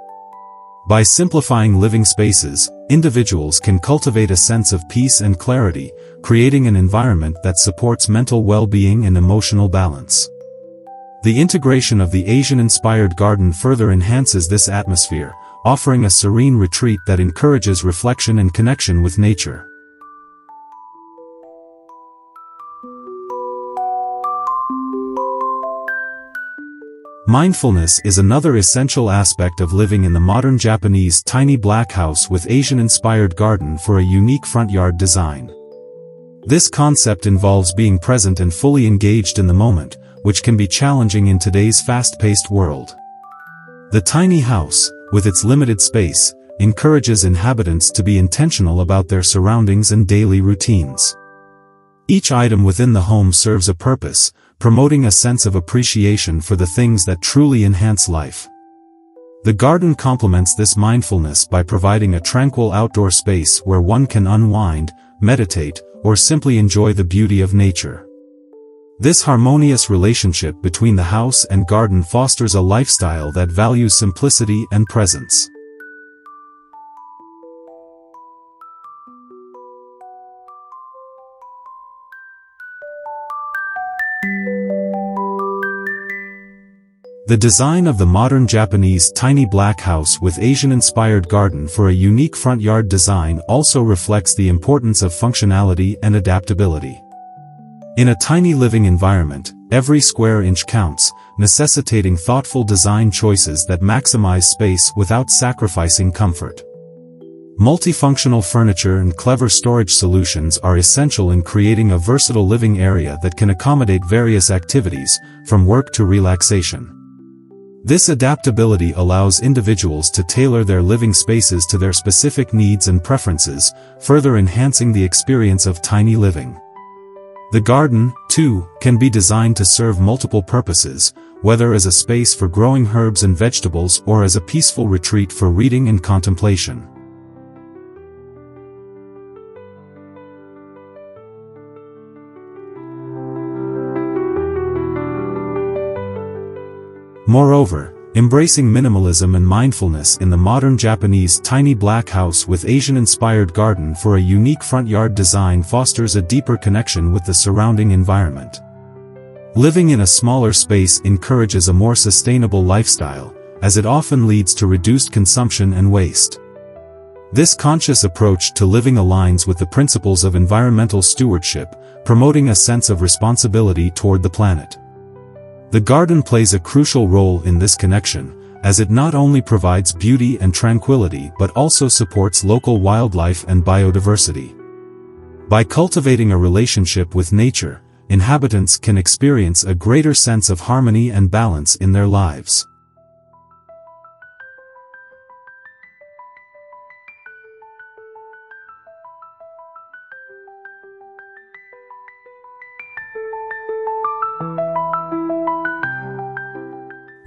By simplifying living spaces, individuals can cultivate a sense of peace and clarity, creating an environment that supports mental well-being and emotional balance. The integration of the Asian-inspired garden further enhances this atmosphere, offering a serene retreat that encourages reflection and connection with nature. Mindfulness is another essential aspect of living in the modern Japanese tiny black house with Asian-inspired garden for a unique front yard design. This concept involves being present and fully engaged in the moment, which can be challenging in today's fast-paced world. The tiny house, with its limited space, encourages inhabitants to be intentional about their surroundings and daily routines. Each item within the home serves a purpose, promoting a sense of appreciation for the things that truly enhance life. The garden complements this mindfulness by providing a tranquil outdoor space where one can unwind, meditate, or simply enjoy the beauty of nature. This harmonious relationship between the house and garden fosters a lifestyle that values simplicity and presence. The design of the modern Japanese tiny black house with Asian-inspired garden for a unique front yard design also reflects the importance of functionality and adaptability. In a tiny living environment, every square inch counts, necessitating thoughtful design choices that maximize space without sacrificing comfort. Multifunctional furniture and clever storage solutions are essential in creating a versatile living area that can accommodate various activities, from work to relaxation. This adaptability allows individuals to tailor their living spaces to their specific needs and preferences, further enhancing the experience of tiny living. The garden, too, can be designed to serve multiple purposes, whether as a space for growing herbs and vegetables or as a peaceful retreat for reading and contemplation. Moreover, embracing minimalism and mindfulness in the modern Japanese tiny black house with Asian-inspired garden for a unique front yard design fosters a deeper connection with the surrounding environment. Living in a smaller space encourages a more sustainable lifestyle, as it often leads to reduced consumption and waste. This conscious approach to living aligns with the principles of environmental stewardship, promoting a sense of responsibility toward the planet. The garden plays a crucial role in this connection, as it not only provides beauty and tranquility but also supports local wildlife and biodiversity. By cultivating a relationship with nature, inhabitants can experience a greater sense of harmony and balance in their lives.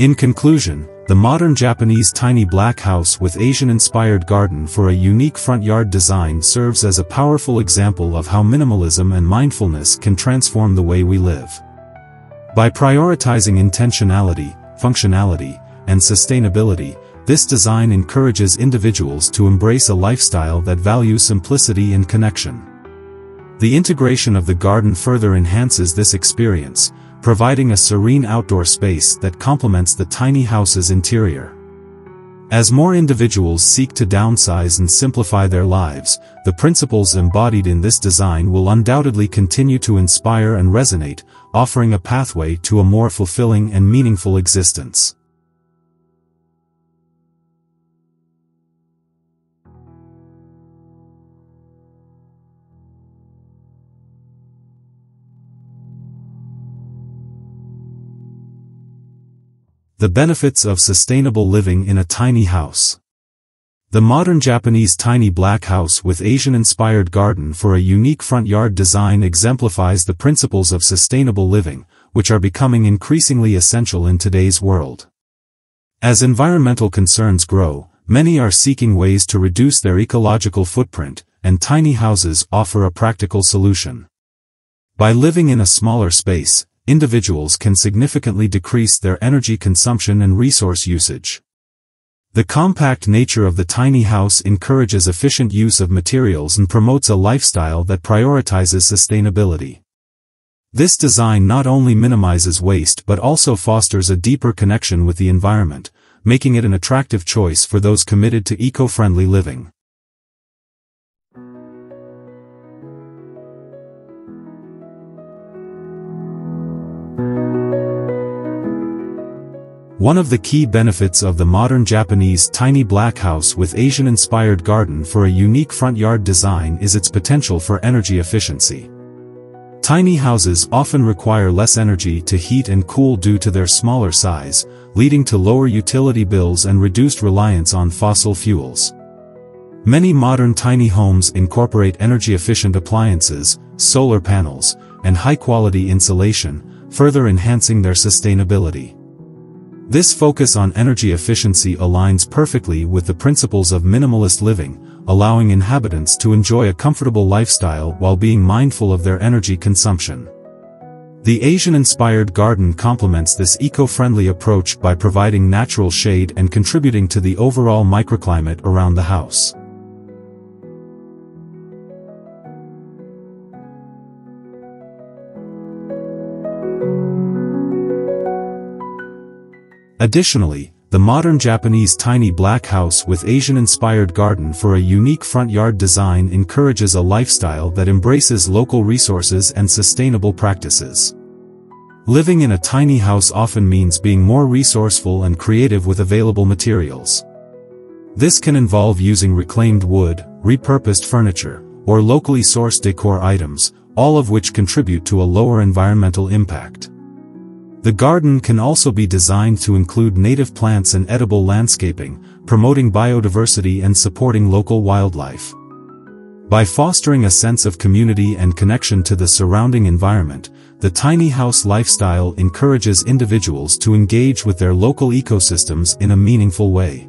In conclusion, the modern Japanese tiny black house with Asian-inspired garden for a unique front yard design serves as a powerful example of how minimalism and mindfulness can transform the way we live. By prioritizing intentionality, functionality, and sustainability, this design encourages individuals to embrace a lifestyle that values simplicity and connection. The integration of the garden further enhances this experience, providing a serene outdoor space that complements the tiny house's interior. As more individuals seek to downsize and simplify their lives, the principles embodied in this design will undoubtedly continue to inspire and resonate, offering a pathway to a more fulfilling and meaningful existence. The benefits of sustainable living in a tiny house. The modern Japanese tiny black house with Asian-inspired garden for a unique front yard design exemplifies the principles of sustainable living, which are becoming increasingly essential in today's world. As environmental concerns grow, many are seeking ways to reduce their ecological footprint, and tiny houses offer a practical solution. By living in a smaller space, individuals can significantly decrease their energy consumption and resource usage. The compact nature of the tiny house encourages efficient use of materials and promotes a lifestyle that prioritizes sustainability. This design not only minimizes waste but also fosters a deeper connection with the environment, making it an attractive choice for those committed to eco-friendly living. One of the key benefits of the modern Japanese tiny black house with Asian-inspired garden for a unique front yard design is its potential for energy efficiency. Tiny houses often require less energy to heat and cool due to their smaller size, leading to lower utility bills and reduced reliance on fossil fuels. Many modern tiny homes incorporate energy-efficient appliances, solar panels, and high-quality insulation, further enhancing their sustainability. This focus on energy efficiency aligns perfectly with the principles of minimalist living, allowing inhabitants to enjoy a comfortable lifestyle while being mindful of their energy consumption. The Asian-inspired garden complements this eco-friendly approach by providing natural shade and contributing to the overall microclimate around the house. Additionally, the modern Japanese tiny black house with Asian-inspired garden for a unique front yard design encourages a lifestyle that embraces local resources and sustainable practices. Living in a tiny house often means being more resourceful and creative with available materials. This can involve using reclaimed wood, repurposed furniture, or locally sourced decor items, all of which contribute to a lower environmental impact. The garden can also be designed to include native plants and edible landscaping, promoting biodiversity and supporting local wildlife. By fostering a sense of community and connection to the surrounding environment, the tiny house lifestyle encourages individuals to engage with their local ecosystems in a meaningful way.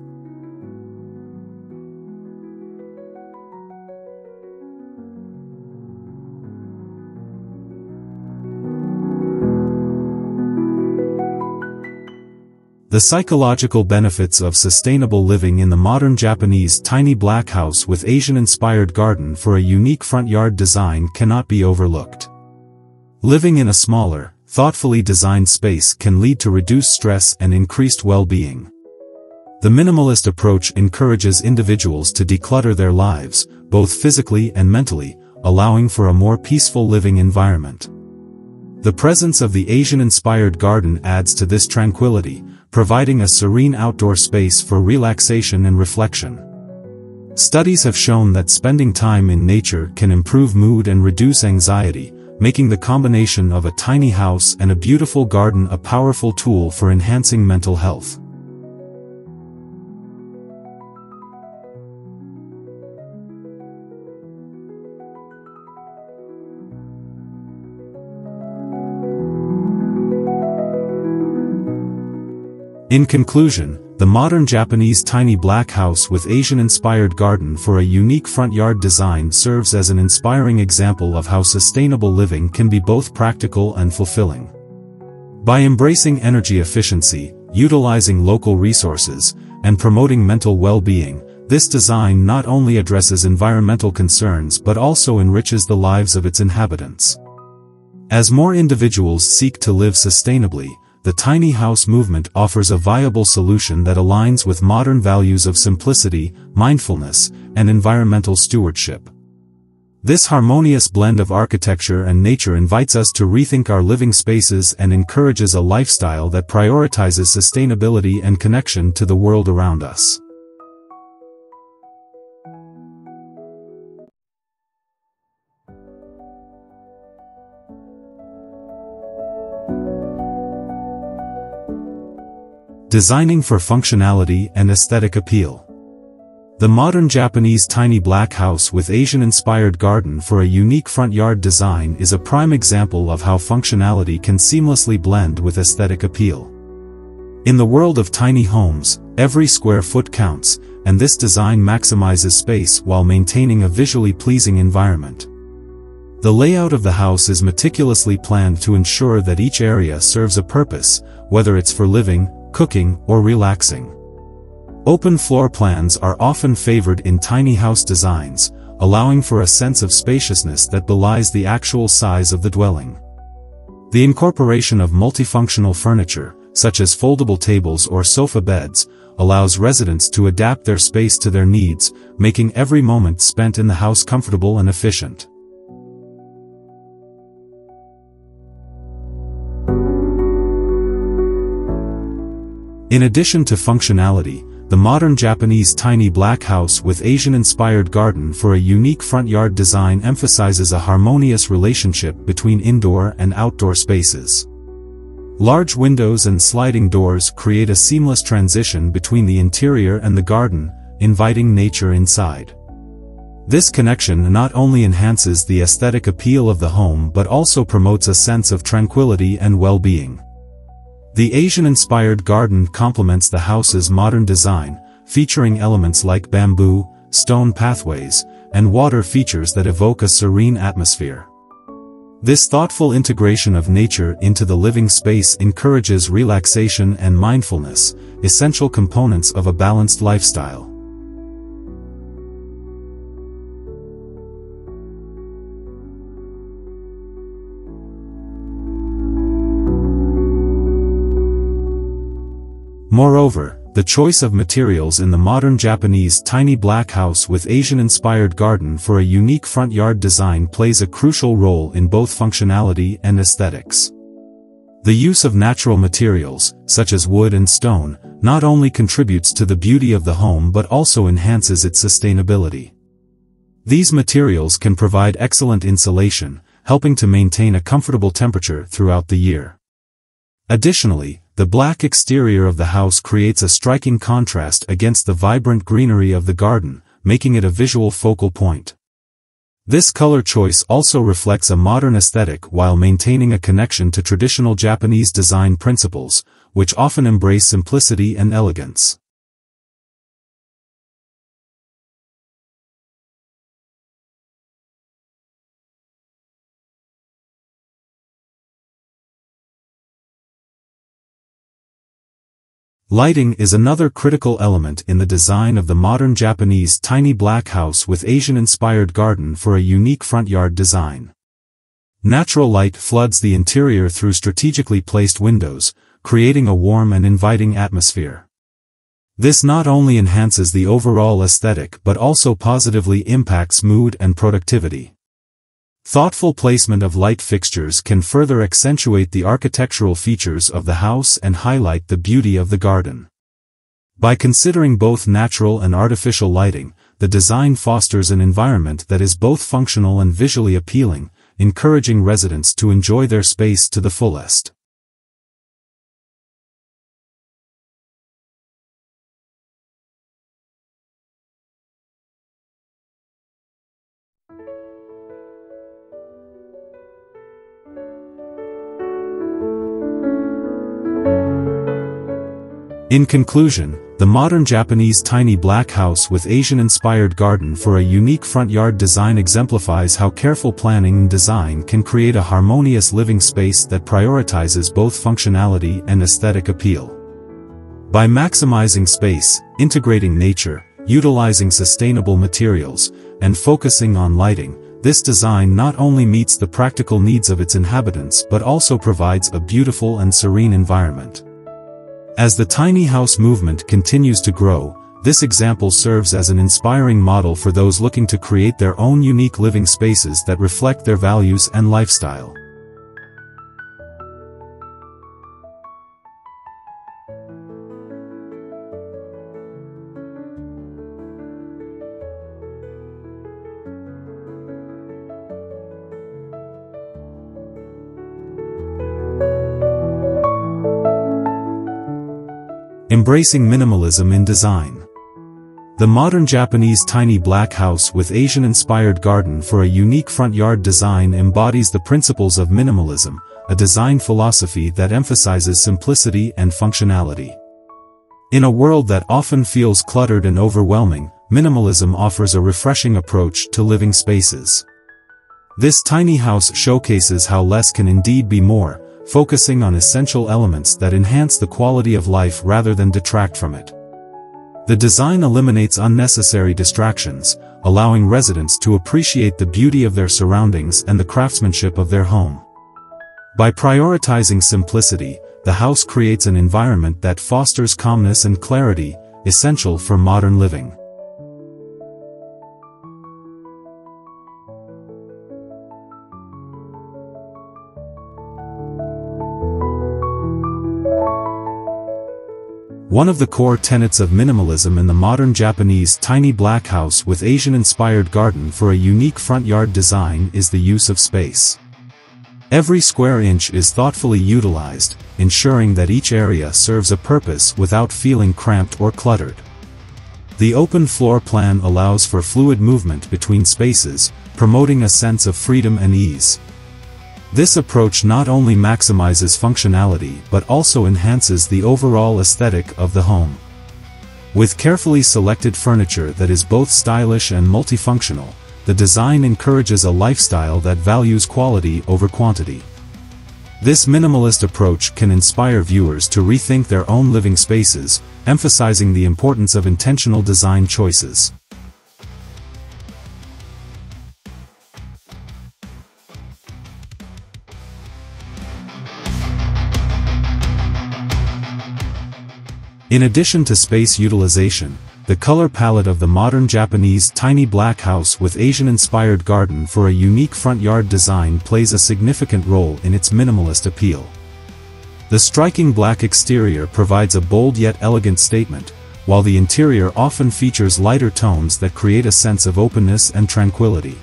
The psychological benefits of sustainable living in the modern Japanese tiny black house with Asian-inspired garden for a unique front yard design cannot be overlooked. Living in a smaller, thoughtfully designed space can lead to reduced stress and increased well-being. The minimalist approach encourages individuals to declutter their lives, both physically and mentally, allowing for a more peaceful living environment. The presence of the Asian-inspired garden adds to this tranquility, providing a serene outdoor space for relaxation and reflection. Studies have shown that spending time in nature can improve mood and reduce anxiety, making the combination of a tiny house and a beautiful garden a powerful tool for enhancing mental health. In conclusion, the modern Japanese tiny black house with Asian-inspired garden for a unique front yard design serves as an inspiring example of how sustainable living can be both practical and fulfilling. By embracing energy efficiency, utilizing local resources, and promoting mental well-being, this design not only addresses environmental concerns but also enriches the lives of its inhabitants. As more individuals seek to live sustainably, the tiny house movement offers a viable solution that aligns with modern values of simplicity, mindfulness, and environmental stewardship. This harmonious blend of architecture and nature invites us to rethink our living spaces and encourages a lifestyle that prioritizes sustainability and connection to the world around us. Designing for functionality and aesthetic appeal. The modern Japanese tiny black house with Asian-inspired garden for a unique front yard design is a prime example of how functionality can seamlessly blend with aesthetic appeal. In the world of tiny homes, every square foot counts, and this design maximizes space while maintaining a visually pleasing environment. The layout of the house is meticulously planned to ensure that each area serves a purpose, whether it's for living, cooking, or relaxing. Open floor plans are often favored in tiny house designs, allowing for a sense of spaciousness that belies the actual size of the dwelling. The incorporation of multifunctional furniture, such as foldable tables or sofa beds, allows residents to adapt their space to their needs, making every moment spent in the house comfortable and efficient. In addition to functionality, the modern Japanese tiny black house with Asian-inspired garden for a unique front yard design emphasizes a harmonious relationship between indoor and outdoor spaces. Large windows and sliding doors create a seamless transition between the interior and the garden, inviting nature inside. This connection not only enhances the aesthetic appeal of the home but also promotes a sense of tranquility and well-being. The Asian-inspired garden complements the house's modern design, featuring elements like bamboo, stone pathways, and water features that evoke a serene atmosphere. This thoughtful integration of nature into the living space encourages relaxation and mindfulness, essential components of a balanced lifestyle. Moreover, the choice of materials in the modern Japanese tiny black house with Asian-inspired garden for a unique front yard design plays a crucial role in both functionality and aesthetics. The use of natural materials, such as wood and stone, not only contributes to the beauty of the home but also enhances its sustainability. These materials can provide excellent insulation, helping to maintain a comfortable temperature throughout the year. Additionally, the black exterior of the house creates a striking contrast against the vibrant greenery of the garden, making it a visual focal point. This color choice also reflects a modern aesthetic while maintaining a connection to traditional Japanese design principles, which often embrace simplicity and elegance. Lighting is another critical element in the design of the modern Japanese tiny black house with Asian-inspired garden for a unique front yard design. Natural light floods the interior through strategically placed windows, creating a warm and inviting atmosphere. This not only enhances the overall aesthetic but also positively impacts mood and productivity. Thoughtful placement of light fixtures can further accentuate the architectural features of the house and highlight the beauty of the garden. By considering both natural and artificial lighting, the design fosters an environment that is both functional and visually appealing, encouraging residents to enjoy their space to the fullest. In conclusion, the modern Japanese tiny black house with Asian-inspired garden for a unique front yard design exemplifies how careful planning and design can create a harmonious living space that prioritizes both functionality and aesthetic appeal. By maximizing space, integrating nature, utilizing sustainable materials, and focusing on lighting, this design not only meets the practical needs of its inhabitants but also provides a beautiful and serene environment. As the tiny house movement continues to grow, this example serves as an inspiring model for those looking to create their own unique living spaces that reflect their values and lifestyle. Embracing minimalism in design. The modern Japanese tiny black house with Asian-inspired garden for a unique front yard design embodies the principles of minimalism, a design philosophy that emphasizes simplicity and functionality. In a world that often feels cluttered and overwhelming, minimalism offers a refreshing approach to living spaces. This tiny house showcases how less can indeed be more, focusing on essential elements that enhance the quality of life rather than detract from it. The design eliminates unnecessary distractions, allowing residents to appreciate the beauty of their surroundings and the craftsmanship of their home. By prioritizing simplicity, the house creates an environment that fosters calmness and clarity, essential for modern living. One of the core tenets of minimalism in the modern Japanese tiny black house with Asian-inspired garden for a unique front yard design is the use of space. Every square inch is thoughtfully utilized, ensuring that each area serves a purpose without feeling cramped or cluttered. The open floor plan allows for fluid movement between spaces, promoting a sense of freedom and ease. This approach not only maximizes functionality but also enhances the overall aesthetic of the home. With carefully selected furniture that is both stylish and multifunctional, the design encourages a lifestyle that values quality over quantity. This minimalist approach can inspire viewers to rethink their own living spaces, emphasizing the importance of intentional design choices. In addition to space utilization, the color palette of the modern Japanese tiny black house with Asian-inspired garden for a unique front yard design plays a significant role in its minimalist appeal. The striking black exterior provides a bold yet elegant statement, while the interior often features lighter tones that create a sense of openness and tranquility.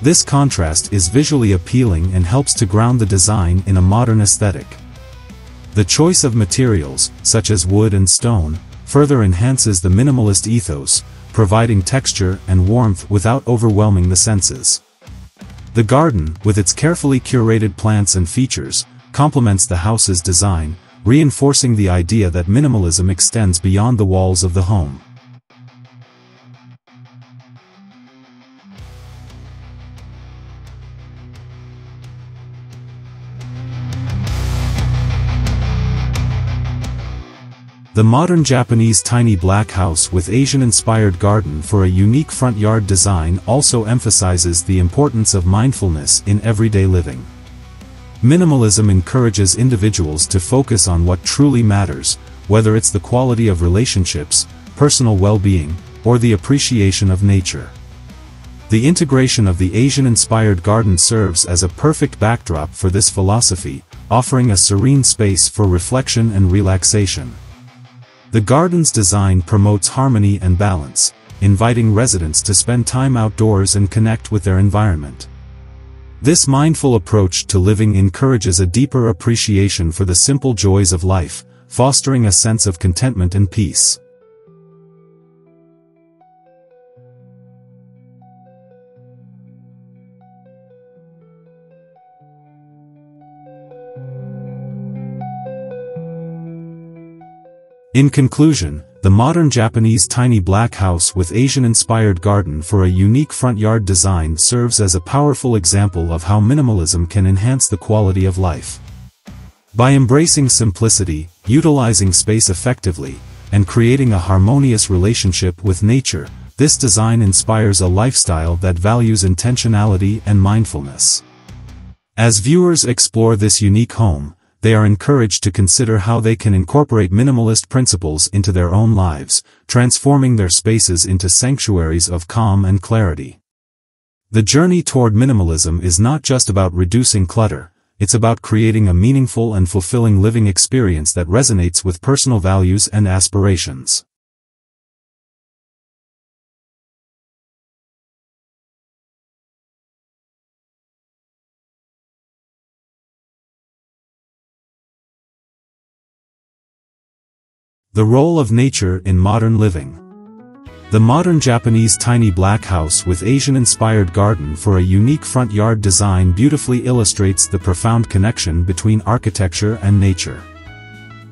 This contrast is visually appealing and helps to ground the design in a modern aesthetic. The choice of materials, such as wood and stone, further enhances the minimalist ethos, providing texture and warmth without overwhelming the senses. The garden, with its carefully curated plants and features, complements the house's design, reinforcing the idea that minimalism extends beyond the walls of the home. The modern Japanese tiny black house with Asian-inspired garden for a unique front yard design also emphasizes the importance of mindfulness in everyday living. Minimalism encourages individuals to focus on what truly matters, whether it's the quality of relationships, personal well-being, or the appreciation of nature. The integration of the Asian-inspired garden serves as a perfect backdrop for this philosophy, offering a serene space for reflection and relaxation. The garden's design promotes harmony and balance, inviting residents to spend time outdoors and connect with their environment. This mindful approach to living encourages a deeper appreciation for the simple joys of life, fostering a sense of contentment and peace. In conclusion, the modern Japanese tiny black house with Asian-inspired garden for a unique front yard design serves as a powerful example of how minimalism can enhance the quality of life. By embracing simplicity, utilizing space effectively, and creating a harmonious relationship with nature, this design inspires a lifestyle that values intentionality and mindfulness. As viewers explore this unique home, they are encouraged to consider how they can incorporate minimalist principles into their own lives, transforming their spaces into sanctuaries of calm and clarity. The journey toward minimalism is not just about reducing clutter, it's about creating a meaningful and fulfilling living experience that resonates with personal values and aspirations. The role of nature in modern living. The modern Japanese tiny black house with Asian-inspired garden for a unique front yard design beautifully illustrates the profound connection between architecture and nature.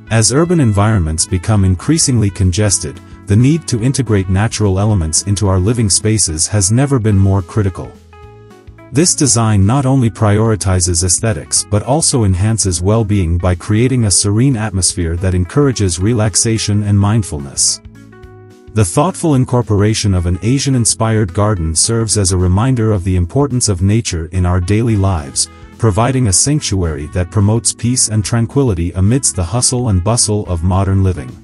As urban environments become increasingly congested, the need to integrate natural elements into our living spaces has never been more critical. This design not only prioritizes aesthetics but also enhances well-being by creating a serene atmosphere that encourages relaxation and mindfulness. The thoughtful incorporation of an Asian-inspired garden serves as a reminder of the importance of nature in our daily lives, providing a sanctuary that promotes peace and tranquility amidst the hustle and bustle of modern living.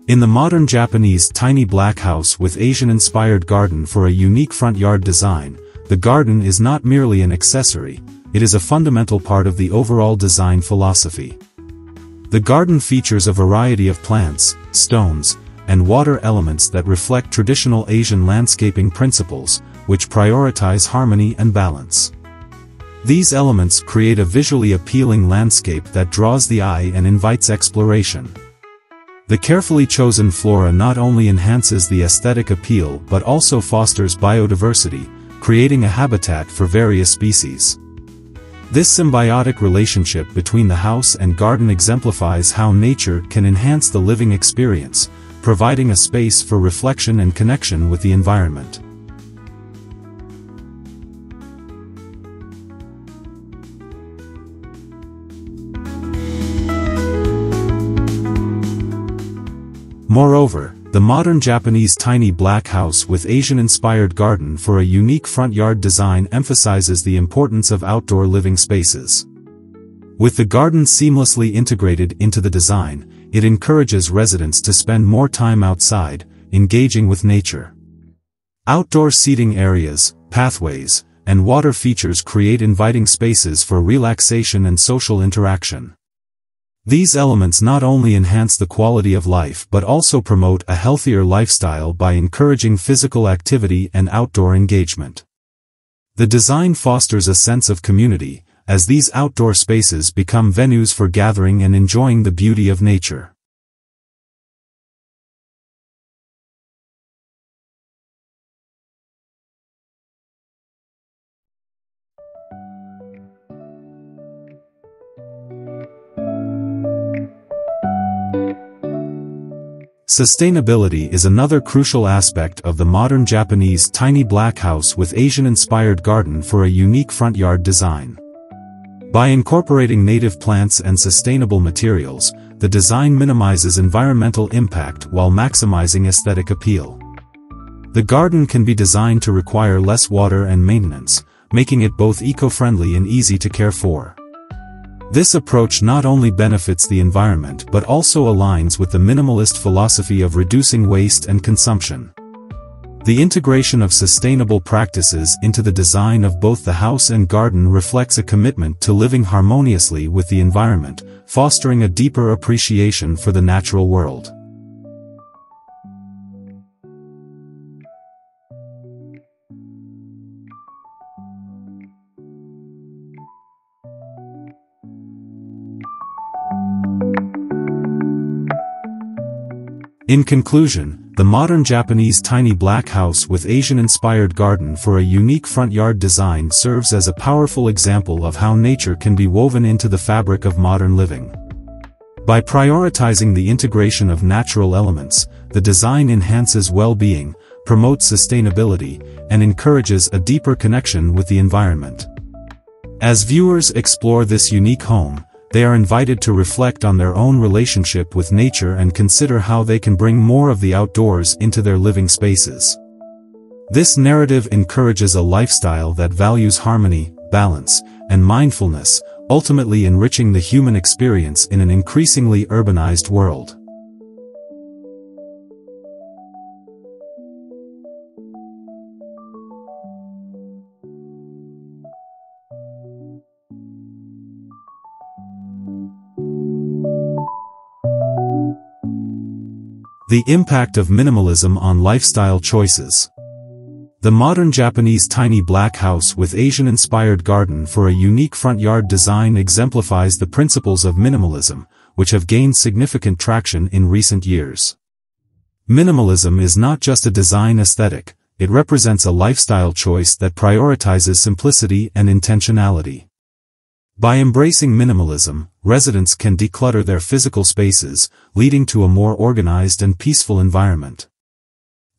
In the modern Japanese tiny black house with Asian-inspired garden for a unique front yard design, the garden is not merely an accessory, it is a fundamental part of the overall design philosophy. The garden features a variety of plants, stones, and water elements that reflect traditional Asian landscaping principles, which prioritize harmony and balance. These elements create a visually appealing landscape that draws the eye and invites exploration. The carefully chosen flora not only enhances the aesthetic appeal but also fosters biodiversity, creating a habitat for various species. This symbiotic relationship between the house and garden exemplifies how nature can enhance the living experience, providing a space for reflection and connection with the environment. Moreover, the modern Japanese tiny black house with Asian-inspired garden for a unique front yard design emphasizes the importance of outdoor living spaces. With the garden seamlessly integrated into the design, it encourages residents to spend more time outside, engaging with nature. Outdoor seating areas, pathways, and water features create inviting spaces for relaxation and social interaction. These elements not only enhance the quality of life but also promote a healthier lifestyle by encouraging physical activity and outdoor engagement. The design fosters a sense of community, as these outdoor spaces become venues for gathering and enjoying the beauty of nature. Sustainability is another crucial aspect of the modern Japanese tiny black house with Asian-inspired garden for a unique front yard design. By incorporating native plants and sustainable materials, the design minimizes environmental impact while maximizing aesthetic appeal. The garden can be designed to require less water and maintenance, making it both eco-friendly and easy to care for. This approach not only benefits the environment but also aligns with the minimalist philosophy of reducing waste and consumption. The integration of sustainable practices into the design of both the house and garden reflects a commitment to living harmoniously with the environment, fostering a deeper appreciation for the natural world. In conclusion, the modern Japanese tiny black house with Asian-inspired garden for a unique front yard design serves as a powerful example of how nature can be woven into the fabric of modern living. By prioritizing the integration of natural elements, the design enhances well-being, promotes sustainability, and encourages a deeper connection with the environment. As viewers explore this unique home, they are invited to reflect on their own relationship with nature and consider how they can bring more of the outdoors into their living spaces. This narrative encourages a lifestyle that values harmony, balance, and mindfulness, ultimately enriching the human experience in an increasingly urbanized world. The impact of minimalism on lifestyle choices. The modern Japanese tiny black house with Asian-inspired garden for a unique front yard design exemplifies the principles of minimalism, which have gained significant traction in recent years. Minimalism is not just a design aesthetic, it represents a lifestyle choice that prioritizes simplicity and intentionality. By embracing minimalism, residents can declutter their physical spaces, leading to a more organized and peaceful environment.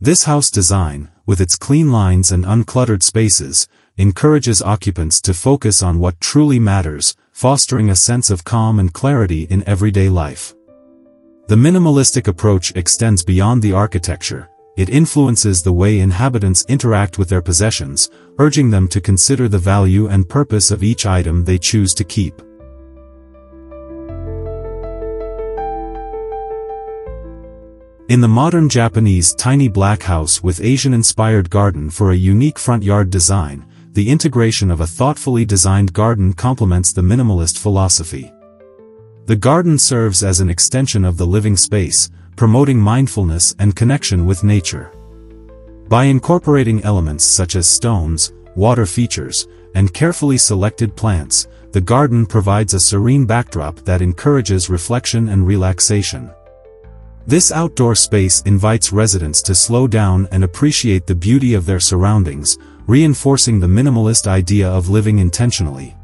This house design, with its clean lines and uncluttered spaces, encourages occupants to focus on what truly matters, fostering a sense of calm and clarity in everyday life. The minimalistic approach extends beyond the architecture. It influences the way inhabitants interact with their possessions, urging them to consider the value and purpose of each item they choose to keep. In the modern Japanese tiny black house with Asian-inspired garden for a unique front yard design, the integration of a thoughtfully designed garden complements the minimalist philosophy. The garden serves as an extension of the living space, promoting mindfulness and connection with nature. By incorporating elements such as stones, water features, and carefully selected plants, the garden provides a serene backdrop that encourages reflection and relaxation. This outdoor space invites residents to slow down and appreciate the beauty of their surroundings, reinforcing the minimalist idea of living intentionally.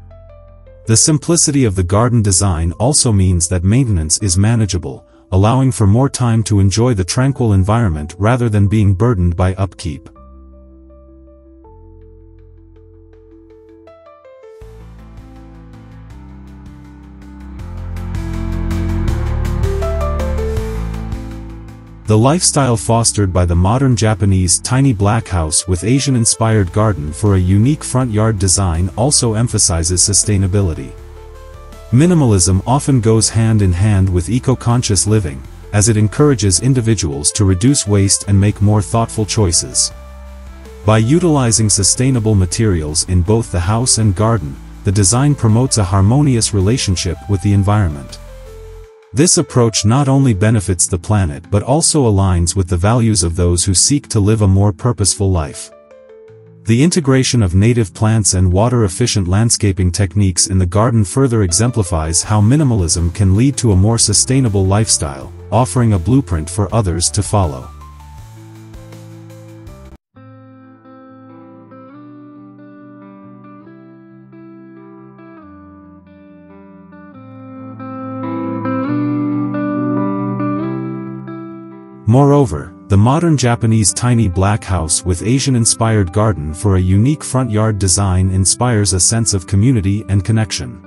The simplicity of the garden design also means that maintenance is manageable, allowing for more time to enjoy the tranquil environment rather than being burdened by upkeep. The lifestyle fostered by the modern Japanese tiny black house with Asian-inspired garden for a unique front yard design also emphasizes sustainability. Minimalism often goes hand in hand with eco-conscious living, as it encourages individuals to reduce waste and make more thoughtful choices. By utilizing sustainable materials in both the house and garden, the design promotes a harmonious relationship with the environment. This approach not only benefits the planet but also aligns with the values of those who seek to live a more purposeful life. The integration of native plants and water-efficient landscaping techniques in the garden further exemplifies how minimalism can lead to a more sustainable lifestyle, offering a blueprint for others to follow. Moreover, the modern Japanese tiny black house with Asian-inspired garden for a unique front yard design inspires a sense of community and connection.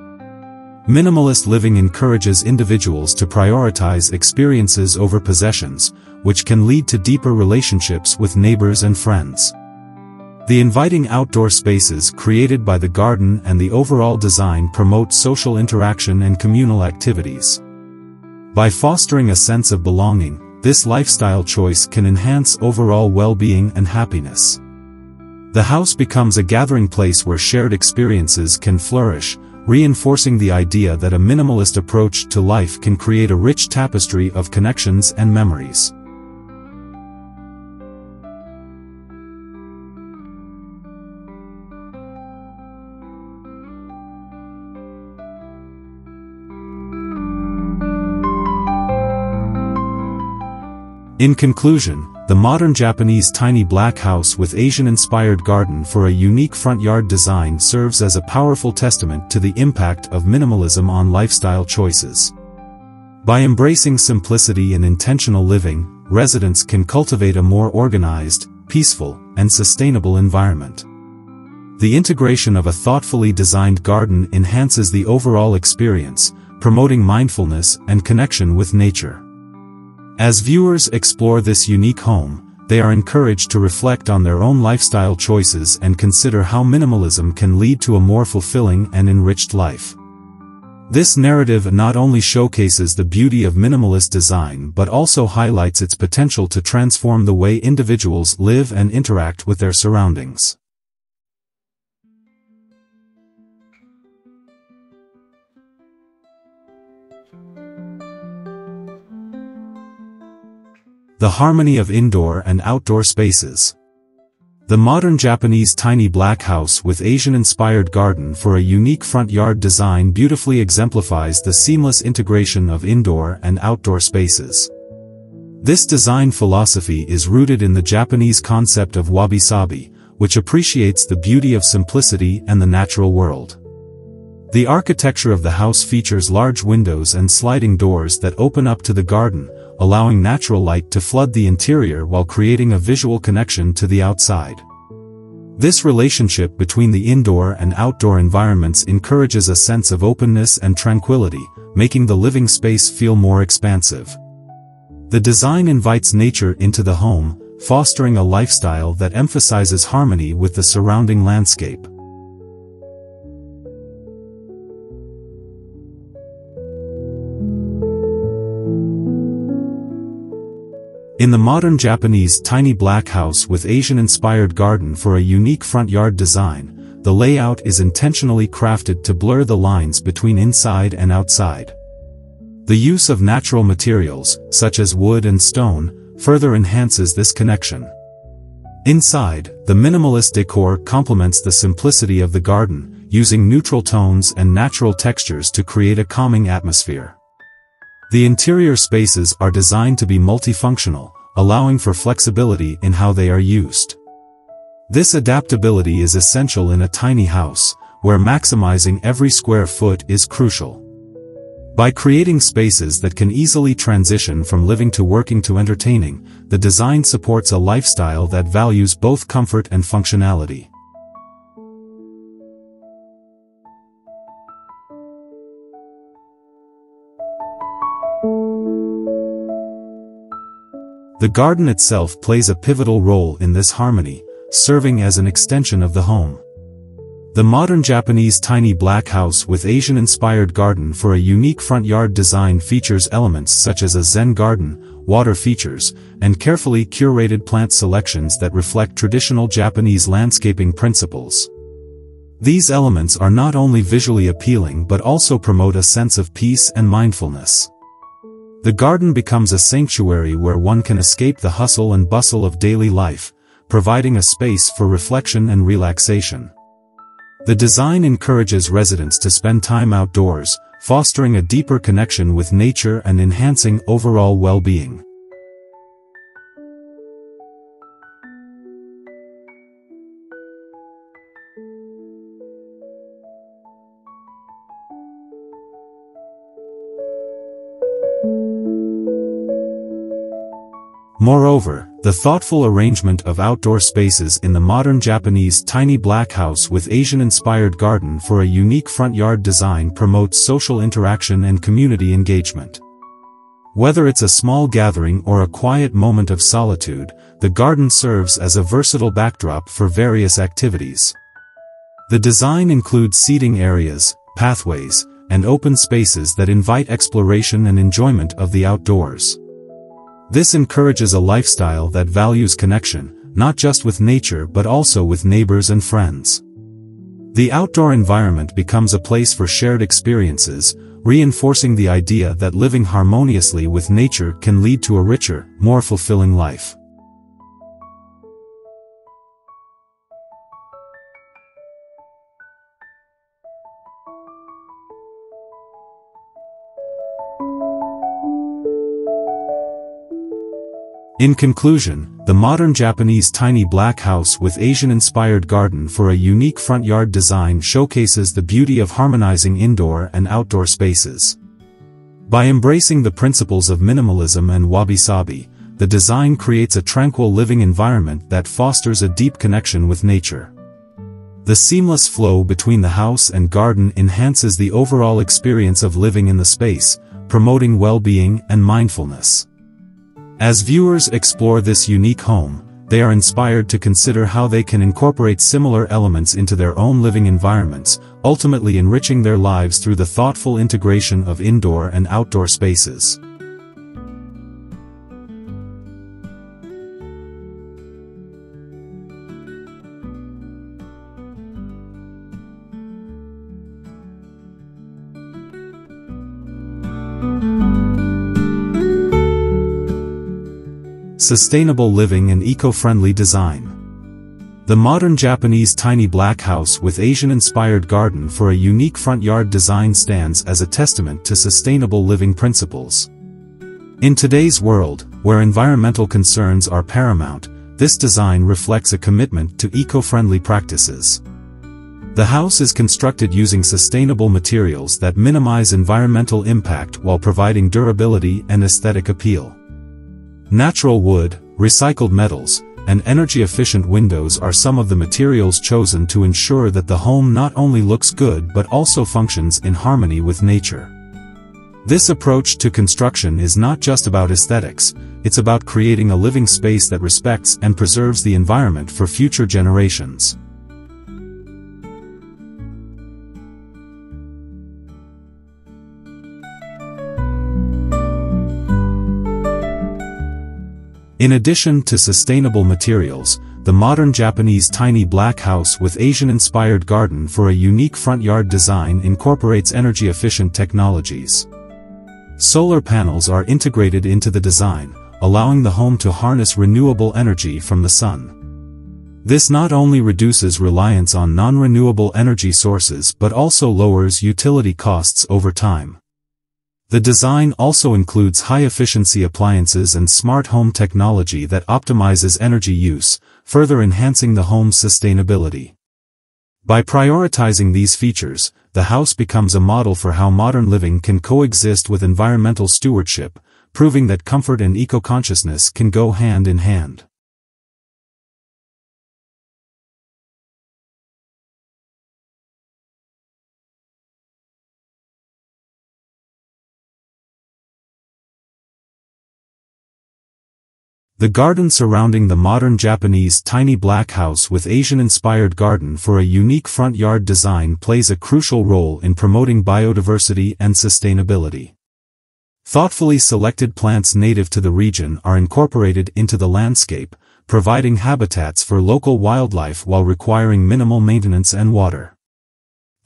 Minimalist living encourages individuals to prioritize experiences over possessions, which can lead to deeper relationships with neighbors and friends. The inviting outdoor spaces created by the garden and the overall design promote social interaction and communal activities. By fostering a sense of belonging, this lifestyle choice can enhance overall well-being and happiness. The house becomes a gathering place where shared experiences can flourish, reinforcing the idea that a minimalist approach to life can create a rich tapestry of connections and memories. In conclusion, the modern Japanese tiny black house with Asian-inspired garden for a unique front yard design serves as a powerful testament to the impact of minimalism on lifestyle choices. By embracing simplicity and intentional living, residents can cultivate a more organized, peaceful, and sustainable environment. The integration of a thoughtfully designed garden enhances the overall experience, promoting mindfulness and connection with nature. As viewers explore this unique home, they are encouraged to reflect on their own lifestyle choices and consider how minimalism can lead to a more fulfilling and enriched life. This narrative not only showcases the beauty of minimalist design but also highlights its potential to transform the way individuals live and interact with their surroundings. The harmony of indoor and outdoor spaces. The modern Japanese tiny black house with Asian-inspired garden for a unique front yard design beautifully exemplifies the seamless integration of indoor and outdoor spaces. This design philosophy is rooted in the Japanese concept of wabi-sabi, which appreciates the beauty of simplicity and the natural world. The architecture of the house features large windows and sliding doors that open up to the garden, allowing natural light to flood the interior while creating a visual connection to the outside. This relationship between the indoor and outdoor environments encourages a sense of openness and tranquility, making the living space feel more expansive. The design invites nature into the home, fostering a lifestyle that emphasizes harmony with the surrounding landscape. In the modern Japanese tiny black house with Asian-inspired garden for a unique front yard design, the layout is intentionally crafted to blur the lines between inside and outside. The use of natural materials, such as wood and stone, further enhances this connection. Inside, the minimalist decor complements the simplicity of the garden, using neutral tones and natural textures to create a calming atmosphere. The interior spaces are designed to be multifunctional, allowing for flexibility in how they are used. This adaptability is essential in a tiny house, where maximizing every square foot is crucial. By creating spaces that can easily transition from living to working to entertaining, the design supports a lifestyle that values both comfort and functionality. The garden itself plays a pivotal role in this harmony, serving as an extension of the home. The modern Japanese tiny black house with Asian-inspired garden for a unique front yard design features elements such as a Zen garden, water features, and carefully curated plant selections that reflect traditional Japanese landscaping principles. These elements are not only visually appealing but also promote a sense of peace and mindfulness. The garden becomes a sanctuary where one can escape the hustle and bustle of daily life, providing a space for reflection and relaxation. The design encourages residents to spend time outdoors, fostering a deeper connection with nature and enhancing overall well-being. Moreover, the thoughtful arrangement of outdoor spaces in the modern Japanese tiny black house with Asian-inspired garden for a unique front yard design promotes social interaction and community engagement. Whether it's a small gathering or a quiet moment of solitude, the garden serves as a versatile backdrop for various activities. The design includes seating areas, pathways, and open spaces that invite exploration and enjoyment of the outdoors. This encourages a lifestyle that values connection, not just with nature but also with neighbors and friends. The outdoor environment becomes a place for shared experiences, reinforcing the idea that living harmoniously with nature can lead to a richer, more fulfilling life. In conclusion, the modern Japanese tiny black house with Asian-inspired garden for a unique front yard design showcases the beauty of harmonizing indoor and outdoor spaces. By embracing the principles of minimalism and wabi-sabi, the design creates a tranquil living environment that fosters a deep connection with nature. The seamless flow between the house and garden enhances the overall experience of living in the space, promoting well-being and mindfulness. As viewers explore this unique home, they are inspired to consider how they can incorporate similar elements into their own living environments, ultimately enriching their lives through the thoughtful integration of indoor and outdoor spaces. Sustainable living and eco-friendly design. The modern Japanese tiny black house with Asian-inspired garden for a unique front yard design stands as a testament to sustainable living principles. In today's world, where environmental concerns are paramount, this design reflects a commitment to eco-friendly practices. The house is constructed using sustainable materials that minimize environmental impact while providing durability and aesthetic appeal. Natural wood, recycled metals, and energy-efficient windows are some of the materials chosen to ensure that the home not only looks good but also functions in harmony with nature. This approach to construction is not just about aesthetics, it's about creating a living space that respects and preserves the environment for future generations. In addition to sustainable materials, the modern Japanese tiny black house with Asian-inspired garden for a unique front yard design incorporates energy-efficient technologies. Solar panels are integrated into the design, allowing the home to harness renewable energy from the sun. This not only reduces reliance on non-renewable energy sources but also lowers utility costs over time. The design also includes high-efficiency appliances and smart home technology that optimizes energy use, further enhancing the home's sustainability. By prioritizing these features, the house becomes a model for how modern living can coexist with environmental stewardship, proving that comfort and eco-consciousness can go hand in hand. The garden surrounding the modern Japanese tiny black house with Asian-inspired garden for a unique front yard design plays a crucial role in promoting biodiversity and sustainability. Thoughtfully selected plants native to the region are incorporated into the landscape, providing habitats for local wildlife while requiring minimal maintenance and water.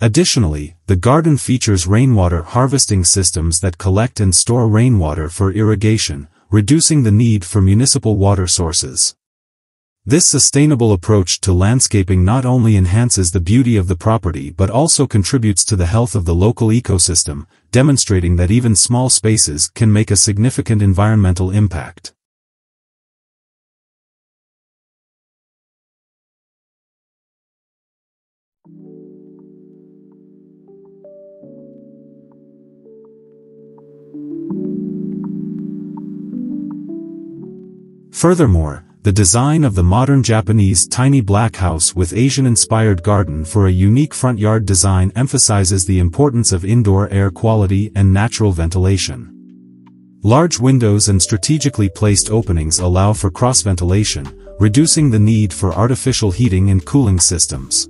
Additionally, the garden features rainwater harvesting systems that collect and store rainwater for irrigation, reducing the need for municipal water sources. This sustainable approach to landscaping not only enhances the beauty of the property but also contributes to the health of the local ecosystem, demonstrating that even small spaces can make a significant environmental impact. Furthermore, the design of the modern Japanese tiny black house with Asian-inspired garden for a unique front yard design emphasizes the importance of indoor air quality and natural ventilation. Large windows and strategically placed openings allow for cross-ventilation, reducing the need for artificial heating and cooling systems.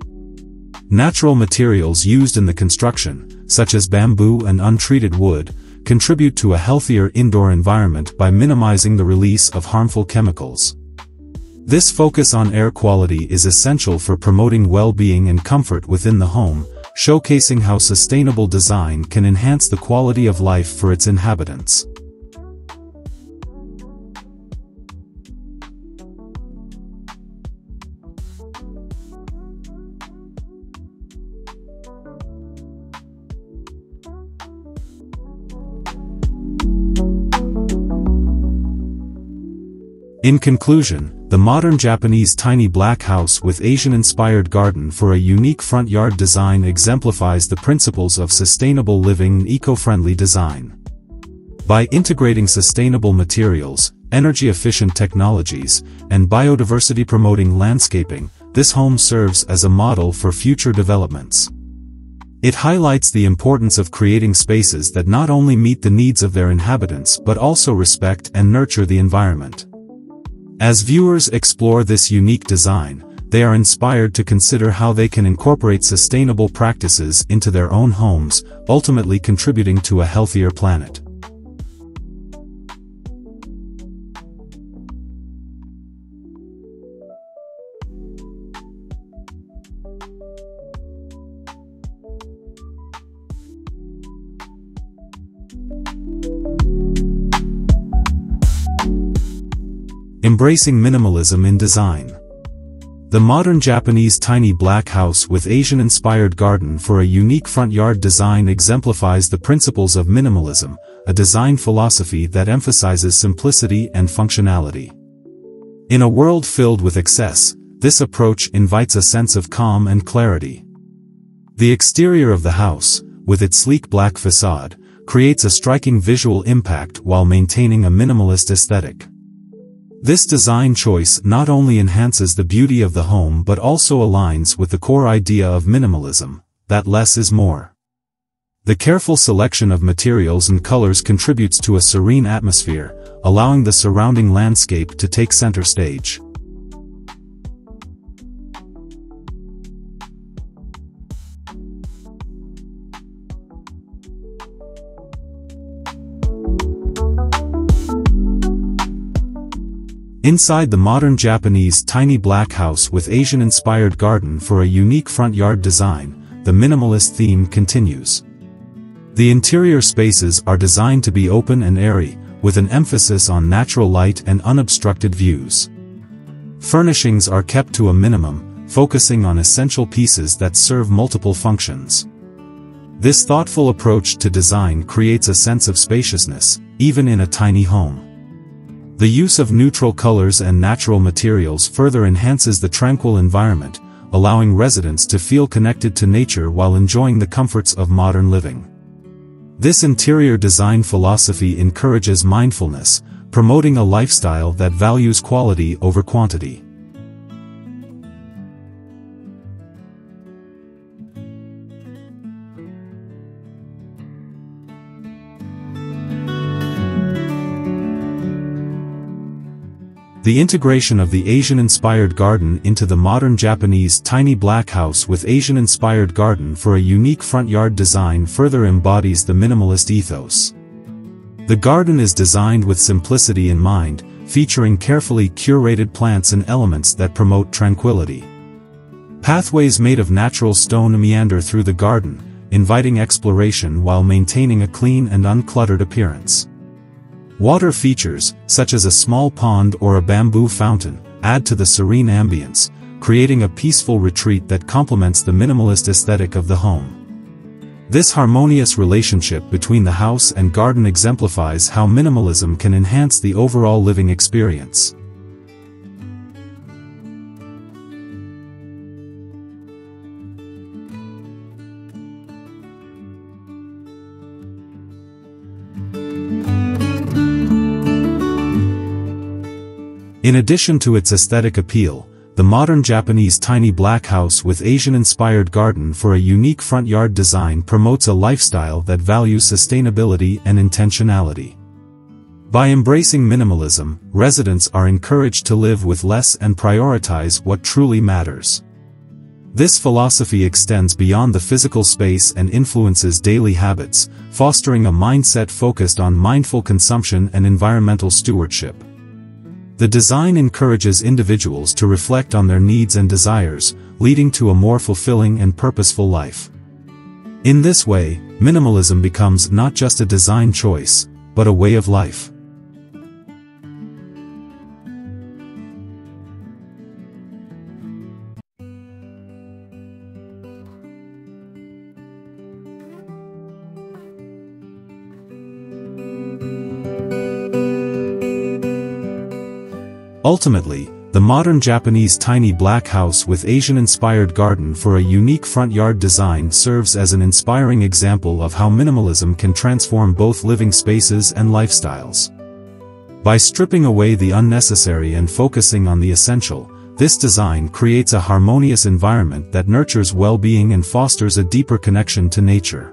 Natural materials used in the construction, such as bamboo and untreated wood, contribute to a healthier indoor environment by minimizing the release of harmful chemicals. This focus on air quality is essential for promoting well-being and comfort within the home, showcasing how sustainable design can enhance the quality of life for its inhabitants. In conclusion, the modern Japanese tiny black house with Asian-inspired garden for a unique front yard design exemplifies the principles of sustainable living and eco-friendly design. By integrating sustainable materials, energy-efficient technologies, and biodiversity-promoting landscaping, this home serves as a model for future developments. It highlights the importance of creating spaces that not only meet the needs of their inhabitants but also respect and nurture the environment. As viewers explore this unique design, they are inspired to consider how they can incorporate sustainable practices into their own homes, ultimately contributing to a healthier planet. Embracing minimalism in design. The modern Japanese tiny black house with Asian-inspired garden for a unique front yard design exemplifies the principles of minimalism, a design philosophy that emphasizes simplicity and functionality. In a world filled with excess, this approach invites a sense of calm and clarity. The exterior of the house, with its sleek black facade, creates a striking visual impact while maintaining a minimalist aesthetic. This design choice not only enhances the beauty of the home but also aligns with the core idea of minimalism, that less is more. The careful selection of materials and colors contributes to a serene atmosphere, allowing the surrounding landscape to take center stage. Inside the modern Japanese tiny black house with Asian-inspired garden for a unique front yard design, the minimalist theme continues. The interior spaces are designed to be open and airy, with an emphasis on natural light and unobstructed views. Furnishings are kept to a minimum, focusing on essential pieces that serve multiple functions. This thoughtful approach to design creates a sense of spaciousness, even in a tiny home. The use of neutral colors and natural materials further enhances the tranquil environment, allowing residents to feel connected to nature while enjoying the comforts of modern living. This interior design philosophy encourages mindfulness, promoting a lifestyle that values quality over quantity. The integration of the Asian-inspired garden into the modern Japanese tiny black house with Asian-inspired garden for a unique front yard design further embodies the minimalist ethos. The garden is designed with simplicity in mind, featuring carefully curated plants and elements that promote tranquility. Pathways made of natural stone meander through the garden, inviting exploration while maintaining a clean and uncluttered appearance. Water features, such as a small pond or a bamboo fountain, add to the serene ambience, creating a peaceful retreat that complements the minimalist aesthetic of the home. This harmonious relationship between the house and garden exemplifies how minimalism can enhance the overall living experience. In addition to its aesthetic appeal, the modern Japanese tiny black house with Asian-inspired garden for a unique front yard design promotes a lifestyle that values sustainability and intentionality. By embracing minimalism, residents are encouraged to live with less and prioritize what truly matters. This philosophy extends beyond the physical space and influences daily habits, fostering a mindset focused on mindful consumption and environmental stewardship. The design encourages individuals to reflect on their needs and desires, leading to a more fulfilling and purposeful life. In this way, minimalism becomes not just a design choice, but a way of life. Ultimately, the modern Japanese tiny black house with Asian-inspired garden for a unique front yard design serves as an inspiring example of how minimalism can transform both living spaces and lifestyles. By stripping away the unnecessary and focusing on the essential, this design creates a harmonious environment that nurtures well-being and fosters a deeper connection to nature.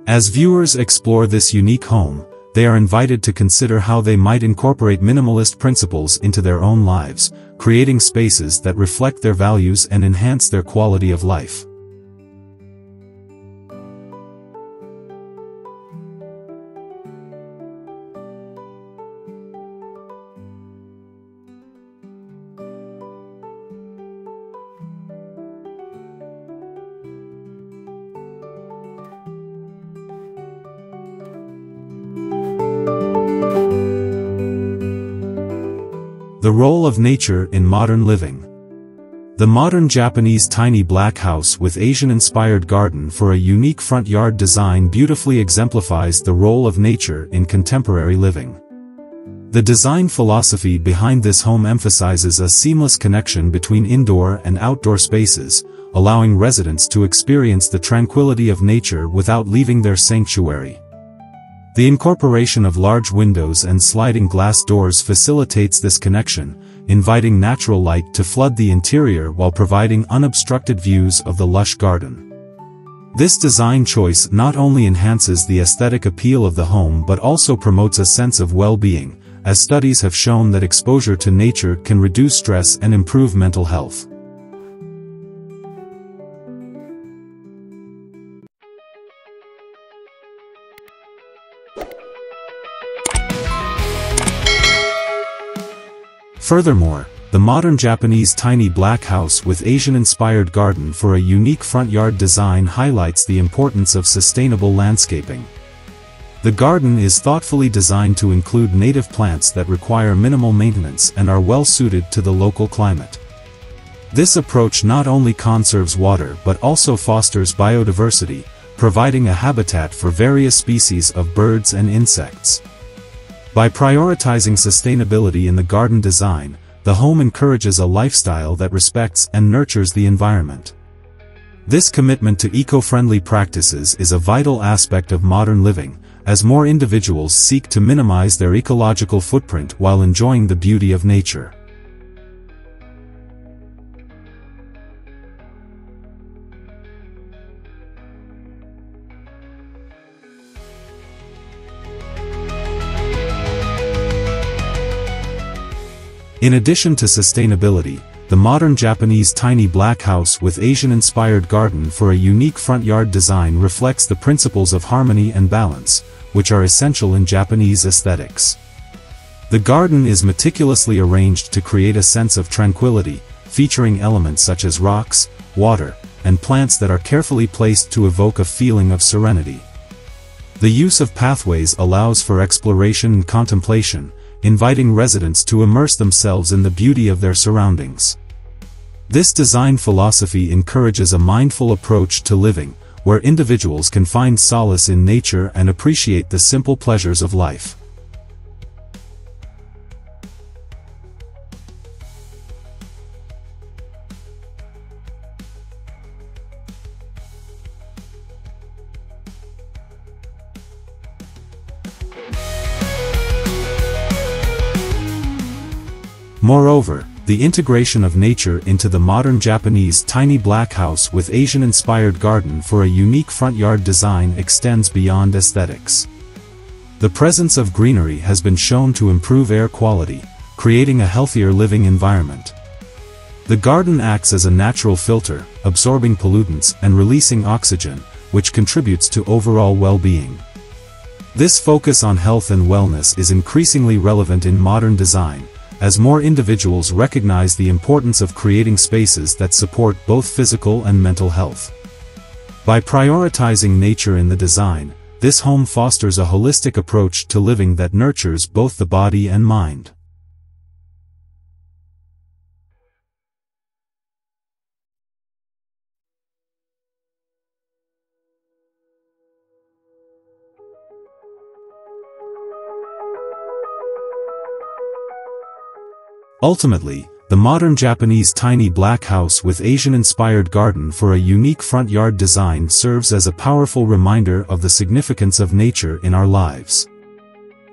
As viewers explore this unique home, they are invited to consider how they might incorporate minimalist principles into their own lives, creating spaces that reflect their values and enhance their quality of life. The role of nature in modern living. The modern Japanese tiny black house with Asian-inspired garden for a unique front yard design beautifully exemplifies the role of nature in contemporary living. The design philosophy behind this home emphasizes a seamless connection between indoor and outdoor spaces, allowing residents to experience the tranquility of nature without leaving their sanctuary. The incorporation of large windows and sliding glass doors facilitates this connection, inviting natural light to flood the interior while providing unobstructed views of the lush garden. This design choice not only enhances the aesthetic appeal of the home but also promotes a sense of well-being, as studies have shown that exposure to nature can reduce stress and improve mental health. Furthermore, the modern Japanese tiny black house with Asian-inspired garden for a unique front yard design highlights the importance of sustainable landscaping. The garden is thoughtfully designed to include native plants that require minimal maintenance and are well suited to the local climate. This approach not only conserves water but also fosters biodiversity, providing a habitat for various species of birds and insects. By prioritizing sustainability in the garden design, the home encourages a lifestyle that respects and nurtures the environment. This commitment to eco-friendly practices is a vital aspect of modern living, as more individuals seek to minimize their ecological footprint while enjoying the beauty of nature. In addition to sustainability, the modern Japanese tiny black house with Asian-inspired garden for a unique front yard design reflects the principles of harmony and balance, which are essential in Japanese aesthetics. The garden is meticulously arranged to create a sense of tranquility, featuring elements such as rocks, water, and plants that are carefully placed to evoke a feeling of serenity. The use of pathways allows for exploration and contemplation, inviting residents to immerse themselves in the beauty of their surroundings. This design philosophy encourages a mindful approach to living, where individuals can find solace in nature and appreciate the simple pleasures of life. Moreover, the integration of nature into the modern Japanese tiny black house with Asian-inspired garden for a unique front yard design extends beyond aesthetics. The presence of greenery has been shown to improve air quality, creating a healthier living environment. The garden acts as a natural filter, absorbing pollutants and releasing oxygen, which contributes to overall well-being. This focus on health and wellness is increasingly relevant in modern design, as more individuals recognize the importance of creating spaces that support both physical and mental health. By prioritizing nature in the design, this home fosters a holistic approach to living that nurtures both the body and mind. Ultimately, the modern Japanese tiny black house with Asian-inspired garden for a unique front yard design serves as a powerful reminder of the significance of nature in our lives.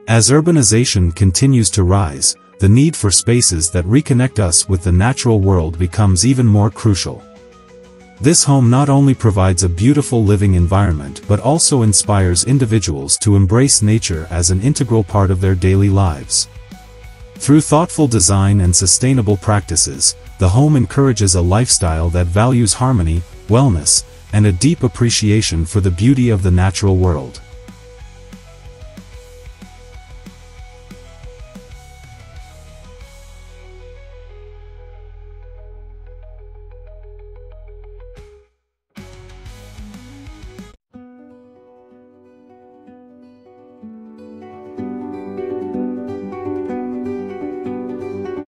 As urbanization continues to rise, the need for spaces that reconnect us with the natural world becomes even more crucial. This home not only provides a beautiful living environment but also inspires individuals to embrace nature as an integral part of their daily lives. Through thoughtful design and sustainable practices, the home encourages a lifestyle that values harmony, wellness, and a deep appreciation for the beauty of the natural world.